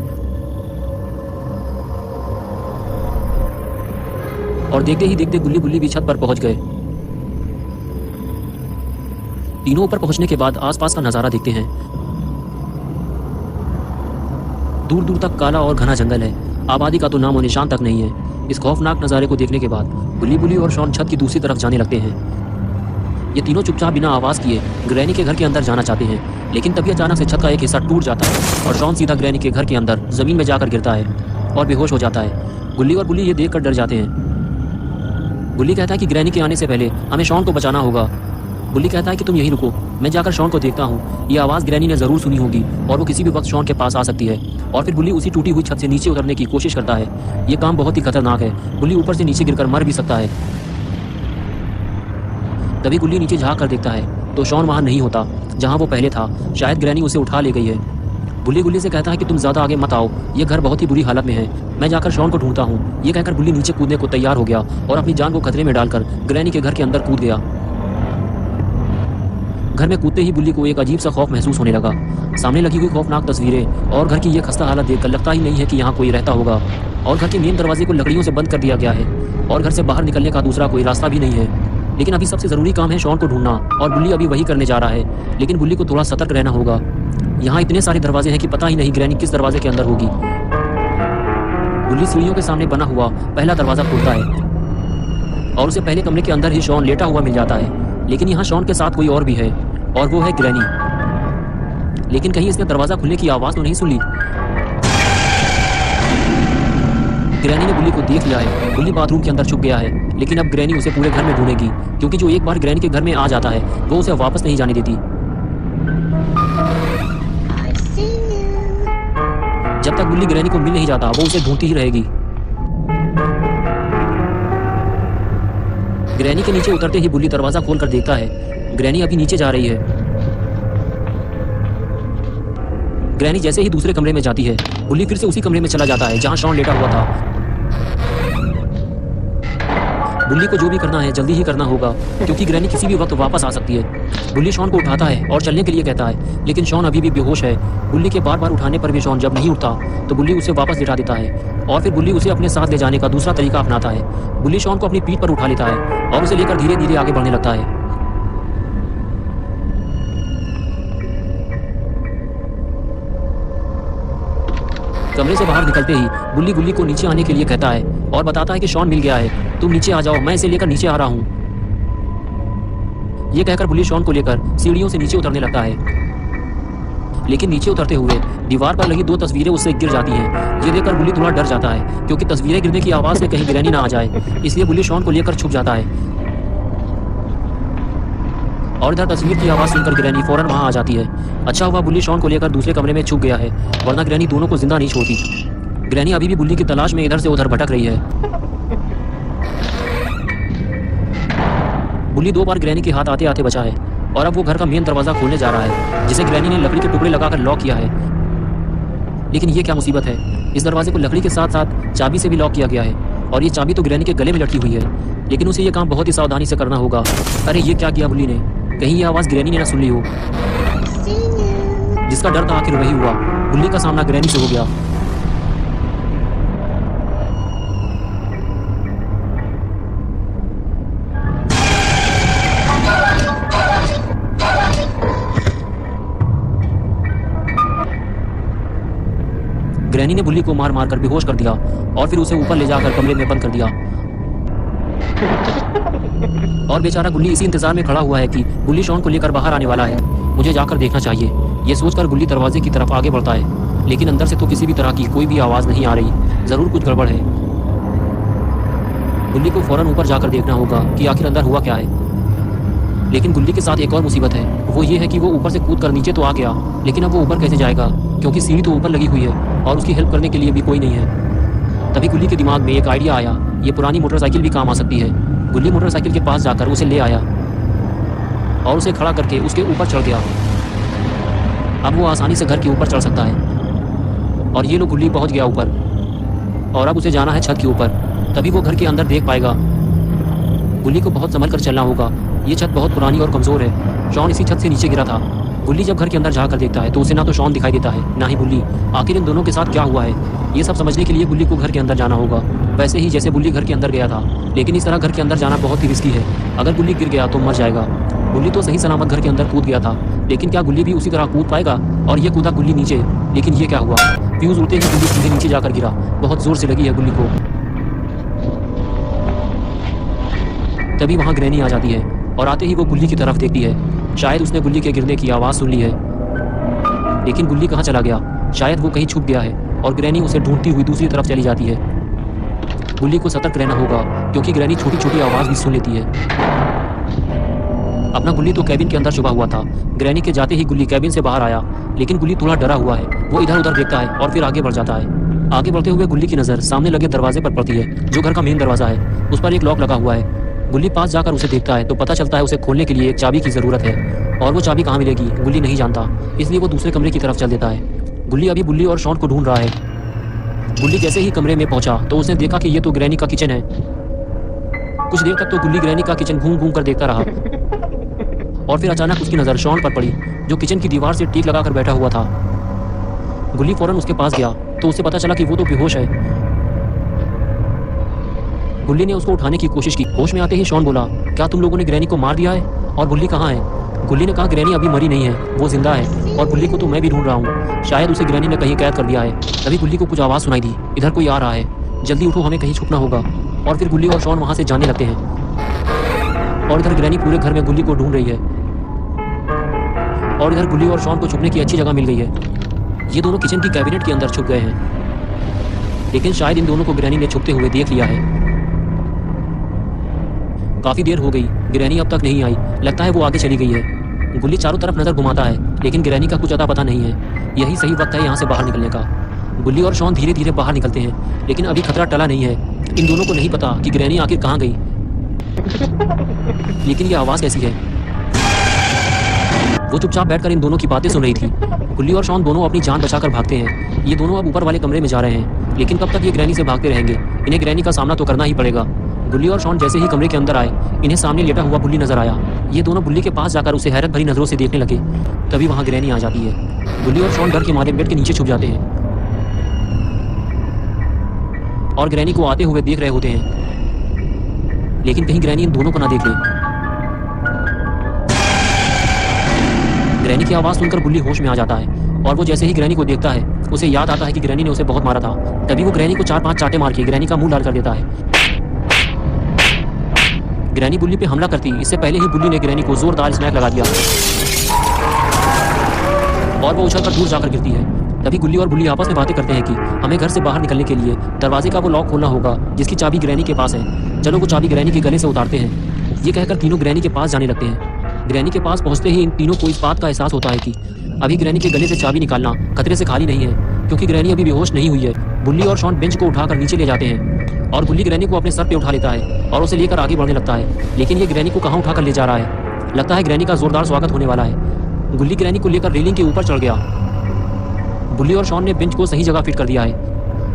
और देखते ही देखते गुल्ली बुल्ली भी छत पर पहुंच गए। तीनों ऊपर पहुंचने के बाद आसपास का नजारा देखते हैं। दूर दूर तक काला और घना जंगल है, आबादी का तो नामो निशान तक नहीं है। इस खौफनाक नज़ारे को देखने के बाद बुल्ली बुल्ली और शॉन छत की दूसरी तरफ जाने लगते हैं। ये तीनों चुपचाप बिना आवाज़ किए ग्रैनी के घर के अंदर जाना चाहते हैं, लेकिन तभी अचानक से छत का एक हिस्सा टूट जाता है और शॉन सीधा ग्रैनी के घर के अंदर ज़मीन में जाकर गिरता है और बेहोश हो जाता है। गुल्ली और बुल्ली ये देखकर डर जाते हैं। बुल्ली कहता है कि ग्रैनी के आने से पहले हमें शॉन को बचाना होगा। बुल्ली कहता है कि तुम यहीं रुको, मैं जाकर शॉन को देखता हूँ। ये आवाज़ ग्रैनी ने ज़रूर सुनी होगी और वो किसी भी वक्त शॉन के पास आ सकती है। और फिर बुल्ली उसी टूटी हुई छत से नीचे उतरने की कोशिश करता है। ये काम बहुत ही खतरनाक है, बुल्ली ऊपर से नीचे गिरकर मर भी सकता है। तभी गुल्ली नीचे झाँक कर देखता है तो शॉन वहाँ नहीं होता जहाँ वो पहले था। शायद ग्रैनी उसे उठा ले गई है। बुल्ली गुल्ली से कहता है कि तुम ज़्यादा आगे मत आओ, ये घर बहुत ही बुरी हालत में है, मैं जाकर शॉन को ढूंढता हूँ। ये कहकर बुल्ली नीचे कूदने को तैयार हो गया और अपनी जान को खतरे में डालकर ग्रैनी के घर के अंदर कूद गया। घर में कूदते ही बुल्ली को एक अजीब सा खौफ महसूस होने लगा। सामने लगी हुई खौफनाक तस्वीरें और घर की ये खस्ता हालत देखकर लगता ही नहीं है कि यहाँ कोई रहता होगा। और घर के मेन दरवाजे को लकड़ियों से बंद कर दिया गया है और घर से बाहर निकलने का दूसरा कोई रास्ता भी नहीं है। लेकिन अभी सबसे ज़रूरी काम है शॉन को ढूंढना और बुल्ली अभी वही करने जा रहा है। लेकिन बुल्ली को थोड़ा सतर्क रहना होगा। यहाँ इतने सारे दरवाजे हैं कि पता ही नहीं ग्रैनी किस दरवाजे के अंदर होगी। बुल्ली सीढ़ियों के सामने बना हुआ पहला दरवाज़ा खोलता है और उसे पहले कमरे के अंदर ही शॉन लेटा हुआ मिल जाता है। लेकिन यहाँ शॉन के साथ कोई और भी है और वो है ग्रैनी। लेकिन कहीं इसने दरवाज़ा खुलने की आवाज़ तो नहीं सुन ली। ग्रैनी ने बुल्ली को देख लिया है। बुल्ली बाथरूम के अंदर छुप गया है, लेकिन अब ग्रैनी उसे पूरे घर में ढूंढेगी, क्योंकि जो एक बार ग्रैनी के घर में आ जाता है वो उसे वापस नहीं जाने देती। जब तक बुल्ली ग्रैनी को मिल नहीं जाता वो उसे ढूंढती ही रहेगी। ग्रैनी के नीचे उतरते ही बुल्ली दरवाजा खोलकर देखता है ग्रैनी अभी नीचे जा रही है। ग्रैनी जैसे ही दूसरे कमरे में जाती है बुल्ली फिर से उसी कमरे में चला जाता है जहां शॉन लेटा हुआ था। बुल्ली को जो भी करना है जल्दी ही करना होगा, क्योंकि ग्रैनी किसी भी वक्त वापस आ सकती है। बुल्ली शॉन को उठाता है और चलने के लिए कहता है, लेकिन शॉन अभी भी बेहोश है। बुल्ली के बार बार उठाने पर भी शॉन जब नहीं उठता तो बुल्ली उसे वापस लिटा देता है और फिर बुल्ली उसे अपने साथ ले जाने का दूसरा तरीका अपनाता है। बुल्ली शॉन को अपनी पीठ पर उठा लेता है और उसे लेकर धीरे धीरे आगे बढ़ने लगता है। कमरे से बाहर निकलते ही बुल्ली गुल्ली को नीचे आने के लिए कहता है और बताता है कि शॉन मिल गया है, तुम नीचे आ जाओ, मैं इसे लेकर नीचे आ रहा हूँ। ये कहकर बुल्ली शॉन को लेकर सीढ़ियों से नीचे उतरने लगता है। लेकिन नीचे उतरते हुए दीवार पर लगी 2 तस्वीरें उससे गिर जाती हैं। ये देखकर बुल्ली थोड़ा डर जाता है, क्योंकि तस्वीरें गिरने की आवाज़ से कहीं ग्रैनी ना आ जाए, इसलिए बुल्ली शॉन को लेकर छुप जाता है। और इधर तस्वीर की आवाज़ सुनकर ग्रैनी फौरन वहां आ जाती है। अच्छा हुआ बुल्ली शॉन को लेकर दूसरे कमरे में छुप गया है, वरना ग्रैनी दोनों को जिंदा नहीं छोड़ती। ग्रैनी अभी भी बुल्ली की तलाश में इधर से उधर भटक रही है। बुल्ली 2 बार ग्रैनी के हाथ आते आते बचा है और अब वो घर का मेन दरवाजा खोलने जा रहा है, जिसे ग्रैनी ने लकड़ी के टुकड़े लगाकर लॉक किया है। लेकिन ये क्या मुसीबत है, इस दरवाजे को लकड़ी के साथ साथ चाबी से भी लॉक किया गया है और ये चाबी तो ग्रैनी के गले में लटकी हुई है। लेकिन उसे ये काम बहुत ही सावधानी से करना होगा। अरे ये क्या किया बुल्ली ने, कहीं ये आवाज़ ग्रैनी ने ना सुन ली हो। जिसका डर था आखिर वही हुआ, बुल्ली का सामना ग्रैनी से हो गया। ग्रैनी ने गुल्ली को मार मार कर बेहोश कर दिया और फिर उसे ऊपर ले जाकर कमरे में बंद कर दिया। और बेचारा गुल्ली इसी इंतजार में खड़ा हुआ है कि गुल्ली शॉन को लेकर बाहर आने वाला है। मुझे जाकर देखना चाहिए, ये सोचकर गुल्ली दरवाजे की तरफ आगे बढ़ता है, लेकिन अंदर से तो किसी भी तरह की कोई भी आवाज़ नहीं आ रही। ज़रूर कुछ गड़बड़ है। गुल्ली को फौरन ऊपर जाकर देखना होगा कि आखिर अंदर हुआ क्या है। लेकिन गुल्ली के साथ एक और मुसीबत है, वो ये है कि वो ऊपर से कूद कर नीचे तो आ गया, लेकिन अब वो ऊपर कैसे जाएगा, क्योंकि सीढ़ी तो ऊपर लगी हुई है और उसकी हेल्प करने के लिए भी कोई नहीं है। तभी गुल्ली के दिमाग में एक आइडिया आया, ये पुरानी मोटरसाइकिल भी काम आ सकती है। गुल्ली मोटरसाइकिल के पास जाकर उसे ले आया और उसे खड़ा करके उसके ऊपर चढ़ गया। अब वो आसानी से घर के ऊपर चढ़ सकता है। और ये लो गुल्ली पहुंच गया ऊपर और अब उसे जाना है छत के ऊपर, तभी वो घर के अंदर देख पाएगा। गुल्ली को बहुत संभल कर चलना होगा, ये छत बहुत पुरानी और कमज़ोर है। शॉन इसी छत से नीचे गिरा था। गुल्ली जब घर के अंदर जाकर देखता है तो उसे ना तो शॉन दिखाई देता है ना ही गुल्ली। आखिर इन दोनों के साथ क्या हुआ है, ये सब समझने के लिए गुल्ली को घर के अंदर जाना होगा, वैसे ही जैसे गुल्ली घर के अंदर गया था। लेकिन इस तरह घर के अंदर जाना बहुत ही रिस्की है, अगर गुल्ली गिर गया तो मर जाएगा। गुल्ली तो सही सलामत घर के अंदर कूद गया था, लेकिन क्या गुल्ली भी उसी तरह कूद पाएगा? और ये कूदा गुल्ली नीचे, लेकिन ये क्या हुआ, फ्यूज उड़ते ही गुल्ली सीधे नीचे जाकर गिरा। बहुत जोर से लगी है गुल्ली को। तभी वहाँ ग्रैनी आ जाती है और आते ही वो गुल्ली की तरफ देखती है। शायद उसने गुल्ली के गिरने की आवाज़ सुन ली है, लेकिन गुल्ली कहाँ चला गया? शायद वो कहीं छुप गया है और ग्रैनी उसे ढूंढती हुई दूसरी तरफ चली जाती है। गुल्ली को सतर्क रहना होगा, क्योंकि ग्रैनी छोटी छोटी आवाज़ भी सुन लेती है। अपना गुल्ली तो कैबिन के अंदर छुपा हुआ था। ग्रैनी के जाते ही गुल्ली कैबिन से बाहर आया, लेकिन गुल्ली थोड़ा डरा हुआ है। वो इधर उधर देखता है और फिर आगे बढ़ जाता है। आगे बढ़ते हुए गुल्ली की नज़र सामने लगे दरवाजे पर पड़ती है, जो घर का मेन दरवाज़ा है। उस पर एक लॉक लगा हुआ है। गुल्ली पास जाकर उसे देखता है तो पता चलता है उसे खोलने के लिए एक चाबी की ज़रूरत है, और वो चाबी कहाँ मिलेगी गुल्ली नहीं जानता, इसलिए वो दूसरे कमरे की तरफ चल देता है। गुल्ली अभी बुल्ली और शॉन को ढूंढ रहा है। गुल्ली जैसे ही कमरे में पहुंचा तो उसने देखा कि ये तो ग्रैनी का किचन है। कुछ देर तक तो गुल्ली ग्रैनी का किचन घूम घूम कर देखता रहा, और फिर अचानक उसकी नज़र शॉन पर पड़ी, जो किचन की दीवार से टीक लगाकर बैठा हुआ था। गुल्ली फौरन उसके पास गया तो उसे पता चला कि वो तो बेहोश है। गुल्ली ने उसको उठाने की कोशिश की। होश में आते ही शॉन बोला, क्या तुम लोगों ने ग्रैनी को मार दिया है? और गुल्ली कहाँ है? गुल्ली ने कहा, ग्रैनी अभी मरी नहीं है, वो जिंदा है, और गुल्ली को तो मैं भी ढूंढ रहा हूँ। शायद उसे ग्रैनी ने कहीं कैद कर दिया है। तभी गुल्ली को कुछ आवाज़ सुनाई दी, इधर कोई आ रहा है, जल्दी उठो, हमें कहीं छुपना होगा। और फिर गुल्ली और शॉन वहाँ से जाने लगते हैं, और इधर ग्रैनी पूरे घर में गुल्ली को ढूंढ रही है, और इधर गुल्ली और शॉन को छुपने की अच्छी जगह मिल गई है। ये दोनों किचन की कैबिनेट के अंदर छुप गए हैं, लेकिन शायद इन दोनों को ग्रैनी ने छुपते हुए देख लिया है। काफ़ी देर हो गई, ग्रैनी अब तक नहीं आई, लगता है वो आगे चली गई है। गुल्ली चारों तरफ नज़र घुमाता है, लेकिन ग्रैनी का कुछ अता पता नहीं है। यही सही वक्त है यहाँ से बाहर निकलने का। गुल्ली और शॉन धीरे धीरे बाहर निकलते हैं, लेकिन अभी खतरा टला नहीं है। इन दोनों को नहीं पता कि ग्रैनी आखिर कहाँ गई। लेकिन ये आवाज़ कैसी है? वो चुपचाप बैठकर इन दोनों की बातें सुन रही थी। गुल्ली और शॉन दोनों अपनी जान बचाकर भागते हैं। ये दोनों अब ऊपर वाले कमरे में जा रहे हैं, लेकिन कब तक ये ग्रैनी से भागते रहेंगे? इन्हें ग्रैनी का सामना तो करना ही पड़ेगा। गुल्ली और शॉन जैसे ही कमरे के अंदर आए, इन्हें सामने लेटा हुआ बुल्ली नजर आया। ये दोनों बुल्ली के पास जाकर उसे हैरत भरी नजरों से देखने लगे। तभी वहां ग्रैनी आ जाती है। गुल्ली और शॉन डर के मारे बेड के नीचे छुप जाते हैं और ग्रैनी को आते हुए देख रहे होते हैं, लेकिन कहीं ग्रैनी इन दोनों को ना देख ले। ग्रैनी की आवाज़ सुनकर गुल्ली होश में आ जाता है, और वो जैसे ही ग्रैनी को देखता है उसे याद आता है कि ग्रैनी ने उसे बहुत मारा था। तभी वो ग्रैनी को 4-5 चांटे मार के ग्रैनी का मुंह लाल कर देता है। ग्रैनी बुल्ली पे हमला करती इससे पहले ही बुल्ली ने ग्रैनी को जोरदार स्नैक लगा दिया और वो उछलकर दूर जाकर गिरती है। तभी गुल्ली और बुल्ली आपस में बातें करते हैं कि हमें घर से बाहर निकलने के लिए दरवाजे का वो लॉक खोलना होगा जिसकी चाबी ग्रैनी के पास है। चलो वो चाबी ग्रैनी के गले से उतारते हैं। ये कहकर तीनों ग्रैनी के पास जाने लगते हैं। ग्रैनी के पास पहुंचते ही इन तीनों को इस बात का एहसास होता है कि अभी ग्रैनी के गले से चाबी निकालना खतरे से खाली नहीं है, क्योंकि ग्रैनी अभी बेहोश नहीं हुई है। बुल्ली और शॉन बेंच को उठाकर नीचे ले जाते हैं और गुल्ली ग्रैनी को अपने सर पे उठा लेता है और उसे लेकर आगे बढ़ने लगता है। लेकिन ये ग्रैनी को कहाँ उठाकर ले जा रहा है? लगता है ग्रैनी का जोरदार स्वागत होने वाला है। गुल्ली ग्रैनी को लेकर रेलिंग के ऊपर चढ़ गया। बुल्ली और शॉन ने बेंच को सही जगह फिट कर दिया है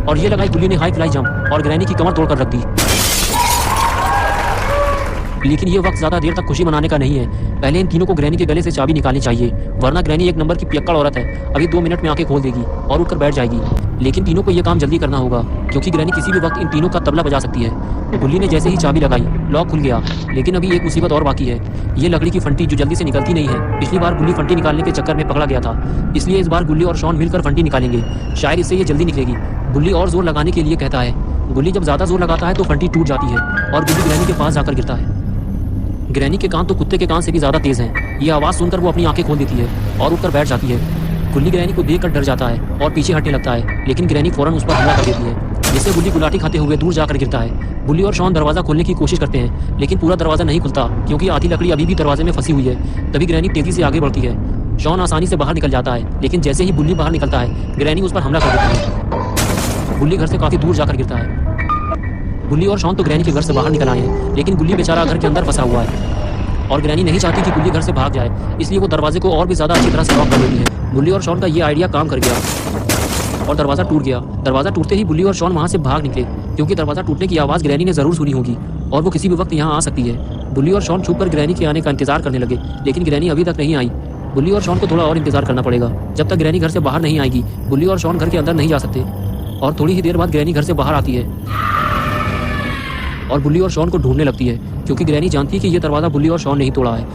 और ये लगाई गुल्ली ने हाई फ्लाई जंप और ग्रैनी की कमर तोड़कर रख दी। लेकिन ये वक्त ज्यादा देर तक खुशी मनाने का नहीं है। पहले इन तीनों को ग्रैनी के गले से चाबी निकालनी चाहिए, वरना ग्रैनी एक नंबर की पियक्कड़ औरत है। अभी 2 मिनट में आंखें खोल देगी और उठकर बैठ जाएगी। लेकिन तीनों को यह काम जल्दी करना होगा, क्योंकि ग्रैनी किसी भी वक्त इन तीनों का तबला बजा सकती है। गुल्ली ने जैसे ही चाबी लगाई, लॉक खुल गया। लेकिन अभी एक मुसीबत और बाकी है, ये लकड़ी की फंटी जो जल्दी से निकलती नहीं है। पिछली बार गुल्ली फंटी निकालने के चक्कर में पकड़ा गया था, इसलिए इस बार गुल्ली और शॉन मिलकर फंटी निकालेंगे। शायद इससे ये जल्दी निकलेगी। गुल्ली और जोर लगाने के लिए कहता है। गुल्ली जब ज्यादा जोर लगाता है तो फंटी टूट जाती है और गुल्ली ग्रैनी के पास जाकर गिरता है। ग्रैनी के कान तो कुत्ते के कान से भी ज्यादा तेज हैं। ये आवाज सुनकर वो अपनी आंखें खोल देती है और उठकर बैठ जाती है। गुल्ली ग्रैनी को देखकर डर जाता है और पीछे हटने लगता है, लेकिन ग्रैनी फौरन उस पर हमला कर देती है, जिससे गुल्ली गुलाटी खाते हुए दूर जाकर गिरता है। गुल्ली और शॉन दरवाजा खोलने की कोशिश करते हैं, लेकिन पूरा दरवाजा नहीं खुलता, क्योंकि आधी लकड़ी अभी भी दरवाजे में फंसी हुई है। तभी ग्रैनी तेजी से आगे बढ़ती है। शॉन आसानी से बाहर निकल जाता है, लेकिन जैसे ही गुल्ली बाहर निकलता है, ग्रैनी उस पर हमला कर देती है। गुल्ली घर से काफी दूर जाकर गिरता है। गुल्ली और शॉन तो ग्रैनी के घर से बाहर निकल आए हैं, लेकिन गुल्ली बेचारा घर के अंदर फंसा हुआ है और ग्रैनी नहीं चाहती कि गुल्ली घर से भाग जाए, इसलिए वो दरवाजे को और भी ज्यादा अच्छी तरह से लॉक कर देती है। गुल्ली और शॉन का ये आइडिया काम कर गया और दरवाजा टूट गया। दरवाजा टूटते ही गुल्ली और शॉन वहां से भाग निकले, क्योंकि दरवाजा टूटने की आवाज ग्रैनी ने जरूर सुनी होगी और वो किसी भी वक्त यहाँ आ सकती है। गुल्ली और शॉन छुपकर ग्रैनी के आने का इंतजार करने लगे, लेकिन ग्रैनी अभी तक नहीं आई। गुल्ली और शॉन को थोड़ा और इंतजार करना पड़ेगा, जब तक ग्रैनी घर से बाहर नहीं आएगी। गुल्ली और शॉन घर के अंदर नहीं जा सकते और थोड़ी ही देर बाद ग्रैनी घर से बाहर आती है और गुल्ली और शॉन को ढूंढने लगती है, क्योंकि ग्रैनी जानती है कि यह दरवाजा गुल्ली और शॉन नहीं तोड़ा है।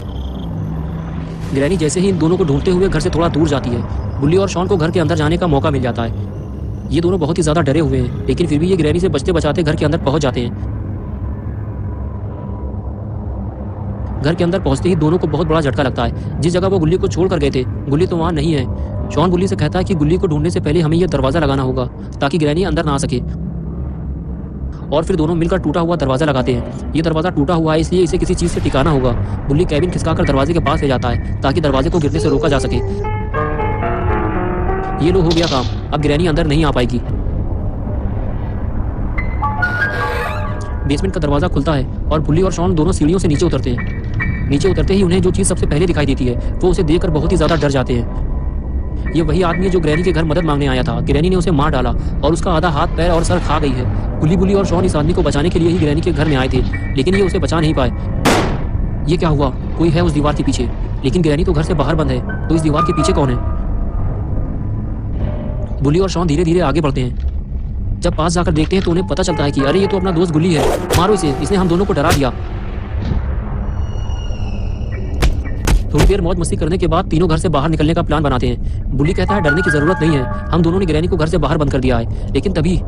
ग्रैनी जैसे ही इन दोनों को ढूंढते हुए घर से थोड़ा दूर जाती है, गुल्ली और शॉन को घर के अंदर जाने का मौका मिल जाता है। ये दोनों बहुत ही ज्यादा डरे हुए हैं, लेकिन फिर भी ये ग्रैनी से बचते बचाते घर के अंदर पहुंच जाते हैं। घर के अंदर पहुंचते ही दोनों को बहुत बड़ा झटका लगता है। जिस जगह वो गुल्ली को छोड़ कर गए थे, गुल्ली तो वहां नहीं है। शॉन गुल्ली से कहता है कि गुल्ली को ढूंढने से पहले हमें यह दरवाजा लगाना होगा, ताकि ग्रैनी अंदर ना आ सके। और फिर दोनों मिलकर टूटा हुआ दरवाजा लगाते हैं। ये दरवाजा टूटा हुआ है, इसलिए इसे किसी चीज से टिकाना होगा। गुल्ली कैबिन खिसकाकर दरवाजे के पास ले जाता है, ताकि दरवाजे को गिरने से रोका जा सके। ये लो, हो गया काम। अब ग्रैनी अंदर नहीं आ पाएगी। बेसमेंट का दरवाजा खुलता है और गुल्ली और शॉन दोनों सीढ़ियों से नीचे उतरते हैं। नीचे उतरते ही उन्हें जो चीज सबसे पहले दिखाई देती है, वो उसे देखकर बहुत ही ज्यादा डर जाते हैं। ये वही आदमी है जो ग्रैनी के घर मदद मांगने आया था। ग्रैनी ने उसे मार डाला और उसका आधा हाथ, पैर और सर खा गई है। गुल्ली बुल्ली और शॉन इस आदमी को बचाने के लिए ही ग्रैनी के घर में आए थे, लेकिन ये उसे बचा नहीं पाए। ये क्या हुआ? कोई है उस दीवार के पीछे, लेकिन ग्रैनी तो घर से बाहर बंद है, तो इस दीवार के पीछे कौन है? गुल्ली और शॉन धीरे धीरे आगे बढ़ते हैं। जब पास जाकर देखते हैं तो उन्हें पता चलता है कि अरे ये तो अपना दोस्त गुल्ली है। मारो इसे, इसने हम दोनों को डरा दिया। थोड़ी देर मौज मस्ती करने के बाद तीनों घर से बाहर निकलने का प्लान बनाते हैं। गुल्ली कहता है डरने की जरूरत नहीं है, हम दोनों ने ग्रैनी को घर से बाहर बंद कर दिया है। लेकिन तभी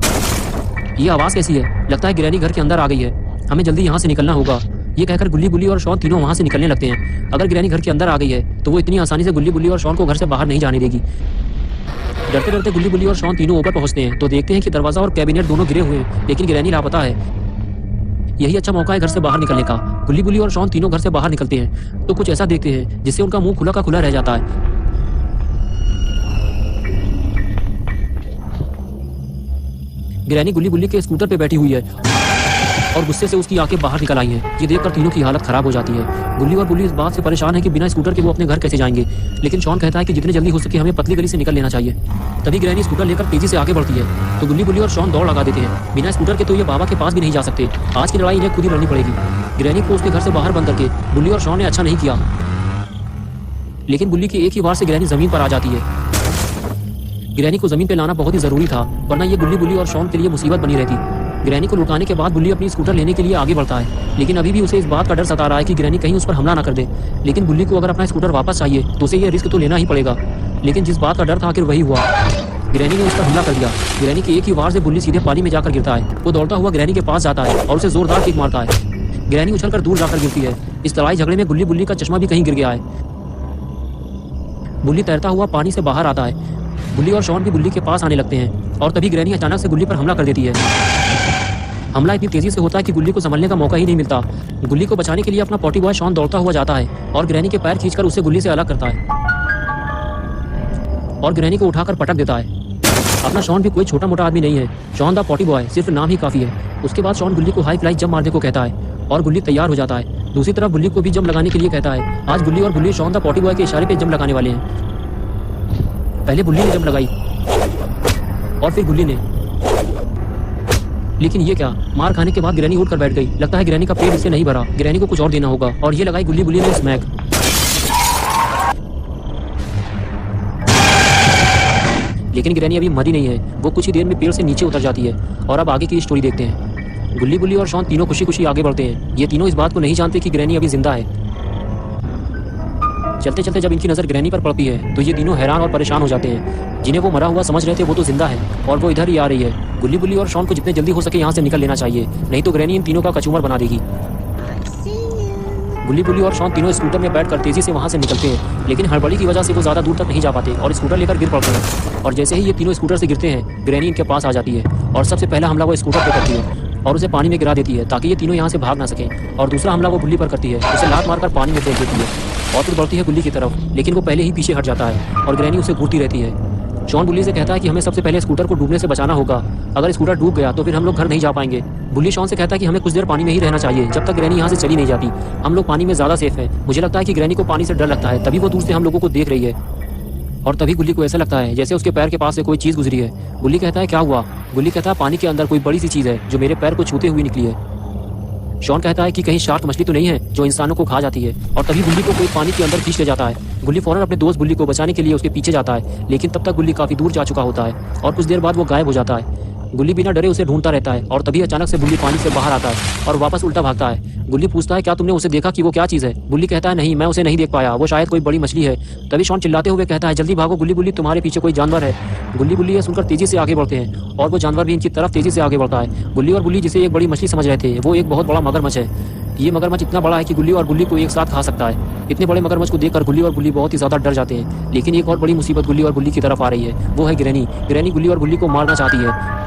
ये आवाज कैसी है? लगता है ग्रैनी घर के अंदर आ गई है, हमें जल्दी यहाँ से निकलना होगा। ये कहकर गुल्ली बुल्ली और शॉन तीनों वहां से निकलने लगते हैं। अगर ग्रैनी घर के अंदर आ गई है तो वो इतनी आसानी से गुल्ली बुल्ली और शॉन को घर से बाहर नहीं जाने देगी। डरते डरते गुल्ली बुल्ली और शॉन तीनों ऊपर पहुंचते हैं तो देखते हैं कि दरवाजा और कैबिनेट दोनों गिरे हुए हैं, लेकिन ग्रैनी लापता है। यही अच्छा मौका है घर से बाहर निकलने का। गुल्ली बुल्ली और शॉन तीनों घर से बाहर निकलते हैं तो कुछ ऐसा देखते हैं जिससे उनका मुंह खुला का खुला रह जाता है। ग्रैनी गुल्ली बुल्ली के स्कूटर पे बैठी हुई है और गुस्से से उसकी आंखें बाहर निकल आई हैं। ये देखकर तीनों की हालत खराब हो जाती है। गुल्ली और बुल्ली इस बात से परेशान है कि बिना स्कूटर के वो अपने घर कैसे जाएंगे, लेकिन शॉन कहता है कि जितनी जल्दी हो सके हमें पतली गली से निकल लेना चाहिए। तभी ग्रैनी स्कूटर लेकर तेजी से आगे बढ़ती है तो गुल्ली बुल्ली और शॉन दौड़ लगा देते हैं। बिना स्कूटर के तो ये बाबा के पास भी नहीं जा सकते। आज की लड़ाई इन्हें खुद ही लड़नी पड़ेगी। ग्रैनी को उसके घर से बाहर बंद करके बुल्ली और शॉन ने अच्छा नहीं किया, लेकिन बुल्ली की एक ही वार से ग्रैनी जमीन पर आ जाती है। ग्रैनी को जमीन पे लाना बहुत ही जरूरी था, वरना ये गुल्ली बुल्ली और शॉन के लिए मुसीबत बनी रहती। ग्रैनी को लुटाने के बाद बुल्ली अपनी स्कूटर लेने के लिए आगे बढ़ता है, लेकिन अभी भी उसे इस बात का डर सता रहा है कि ग्रैनी कहीं उस पर हमला ना कर दे। लेकिन बुल्ली को अगर अपना स्कूटर वापस चाहिए तो उसे ये रिस्क तो लेना ही पड़ेगा। लेकिन जिस बात का डर था आखिर वही हुआ। ग्रैनी ने उस पर हमला कर दिया। ग्रैनी की एक ही वार से बुल्ली सीधे पानी में जाकर गिरता है। वो दौड़ता हुआ ग्रैनी के पास जाता है और उसे जोरदार किक मारता है। ग्रैनी उछलकर दूर जाकर गिरती है। इस लड़ाई झगड़े में गुल्ली बुल्ली का चश्मा भी कहीं गिर गया है। बुल्ली तैरता हुआ पानी से बाहर आता है। बुल्ली और शॉन भी बुल्ली के पास आने लगते हैं और तभी ग्रैनी अचानक से गुल्ली पर हमला कर देती है। हमला इतनी तेजी से होता है कि गुल्ली को संभलने का मौका ही नहीं मिलता। गुल्ली को बचाने के लिए अपना पॉटी बॉय शॉन दौड़ता हुआ जाता है और ग्रैनी के पैर खींचकर उसे गुल्ली से अलग करता है और ग्रैनी को उठाकर पटक देता है। अपना शॉन भी कोई छोटा मोटा आदमी नहीं है। शॉन द पॉटी बॉय सिर्फ नाम ही काफी है। उसके बाद शॉन गुल्ली को हाई फ्लाई जंप मारने को कहता है और गुल्ली तैयार हो जाता है। दूसरी तरफ बुल्ली को भी जंप लगाने के लिए कहता है। आज गुल्ली और बुल्ली शॉन द पॉटी बॉय के इशारे पे जंप लगाने वाले हैं। पहले बुल्ली ने जंप लगाई और फिर गुल्ली ने। लेकिन ये क्या, मार खाने के बाद ग्रैनी उठकर बैठ गई। लगता है ग्रैनी का पेट इससे नहीं भरा, ग्रैनी को कुछ और देना होगा। और ये लगाई गुल्ली बुल्ली ने स्मैक। लेकिन ग्रैनी अभी मरी नहीं है, वो कुछ ही देर में पेड़ से नीचे उतर जाती है। और अब आगे की स्टोरी देखते हैं। गुल्ली बुल्ली और शॉन तीनों खुशी खुशी आगे बढ़ते हैं। ये तीनों इस बात को नहीं जानते कि ग्रैनी अभी जिंदा है। चलते चलते जब इनकी नज़र ग्रैनी पर पड़ती है तो ये तीनों हैरान और परेशान हो जाते हैं। जिन्हें वो मरा हुआ समझ रहे थे वो तो जिंदा है और वो इधर ही आ रही है। गुल्ली बुल्ली और शॉन को जितने जल्दी हो सके यहाँ से निकल लेना चाहिए, नहीं तो ग्रैनी इन तीनों का कचूमर बना देगी। गुल्ली बुल्ली और शॉन तीनों स्कूटर में बैठकर तेजी से वहाँ से निकलते हैं, लेकिन हड़बड़ी की वजह से वो ज़्यादा दूर तक नहीं जा पाते और स्कूटर लेकर गिर पड़ते हैं। और जैसे ही ये तीनों स्कूटर से गिरते हैं, ग्रैनी इनके पास आ जाती है और सबसे पहला हमला वो स्कूटर पर करती है और उसे पानी में गिरा देती है ताकि ये तीनों यहाँ से भाग ना सकें। और दूसरा हमला वो गुल्ली पर करती है, उसे लात मारकर पानी में फेंक देती है और फिर बढ़ती है गुल्ली की तरफ, लेकिन वो पहले ही पीछे हट जाता है और ग्रैनी उसे घूरती रहती है। शॉन गुल्ली से कहता है कि हमें सबसे पहले स्कूटर को डूबने से बचाना होगा, अगर स्कूटर डूब गया तो फिर हम लोग घर नहीं जा पाएंगे। गुल्ली शॉन से कहता है कि हमें कुछ देर पानी में ही रहना चाहिए जब तक ग्रैनी यहाँ से चली नहीं जाती, हम लोग पानी में ज़्यादा सेफ है। मुझे लगता है कि ग्रैनी को पानी से डर लगता है, तभी वो दूर से हम लोगों को देख रही है। और तभी गुल्ली को ऐसा लगता है जैसे उसके पैर के पास से कोई चीज़ गुजरी है। गुल्ली कहता है क्या हुआ? गुल्ली कहता है पानी के अंदर कोई बड़ी सी चीज़ है जो मेरे पैर को छूते हुए निकली है। शॉन कहता है कि कहीं शार्क मछली तो नहीं है जो इंसानों को खा जाती है। और तभी गुल्ली को कोई पानी के अंदर खींच ले जाता है। गुल्ली फौरन अपने दोस्त बुल्ली को बचाने के लिए उसके पीछे जाता है, लेकिन तब तक गुल्ली काफी दूर जा चुका होता है और कुछ देर बाद वो गायब हो जाता है। गुल्ली बिना डरे उसे ढूंढता रहता है और तभी अचानक से बुल्ली पानी से बाहर आता है और वापस उल्टा भागता है। गुल्ली पूछता है क्या तुमने उसे देखा कि वो क्या चीज़ है? बुल्ली कहता है नहीं, मैं उसे नहीं देख पाया, वो शायद कोई बड़ी मछली है। तभी शॉन चिल्लाते हुए कहता है जल्दी भागो गुल्ली बुल्ली, तुम्हारे पीछे कोई जानवर है। गुल्ली बुल्ली ये सुनकर तेजी से आगे बढ़ते हैं और वो जानवर भी इनकी तरफ तेजी से आगे बढ़ता है। गुल्ली और बुल्ली जिसे एक बड़ी मछली समझ रहे थे वो एक बहुत बड़ा मगरमच्छ है। ये मगरमच्छ इतना बड़ा है कि गुल्ली और बुल्ली को एक साथ खा सकता है। इतने बड़े मगरमच्छ को देखकर गुल्ली और बुल्ली बहुत ही ज़्यादा डर जाते हैं। लेकिन एक और बड़ी मुसीबत गुल्ली और बुल्ली की तरफ आ रही है, वो है ग्रैनी। ग्रैनी गुल्ली और बुल्ली को मारना चाहती है।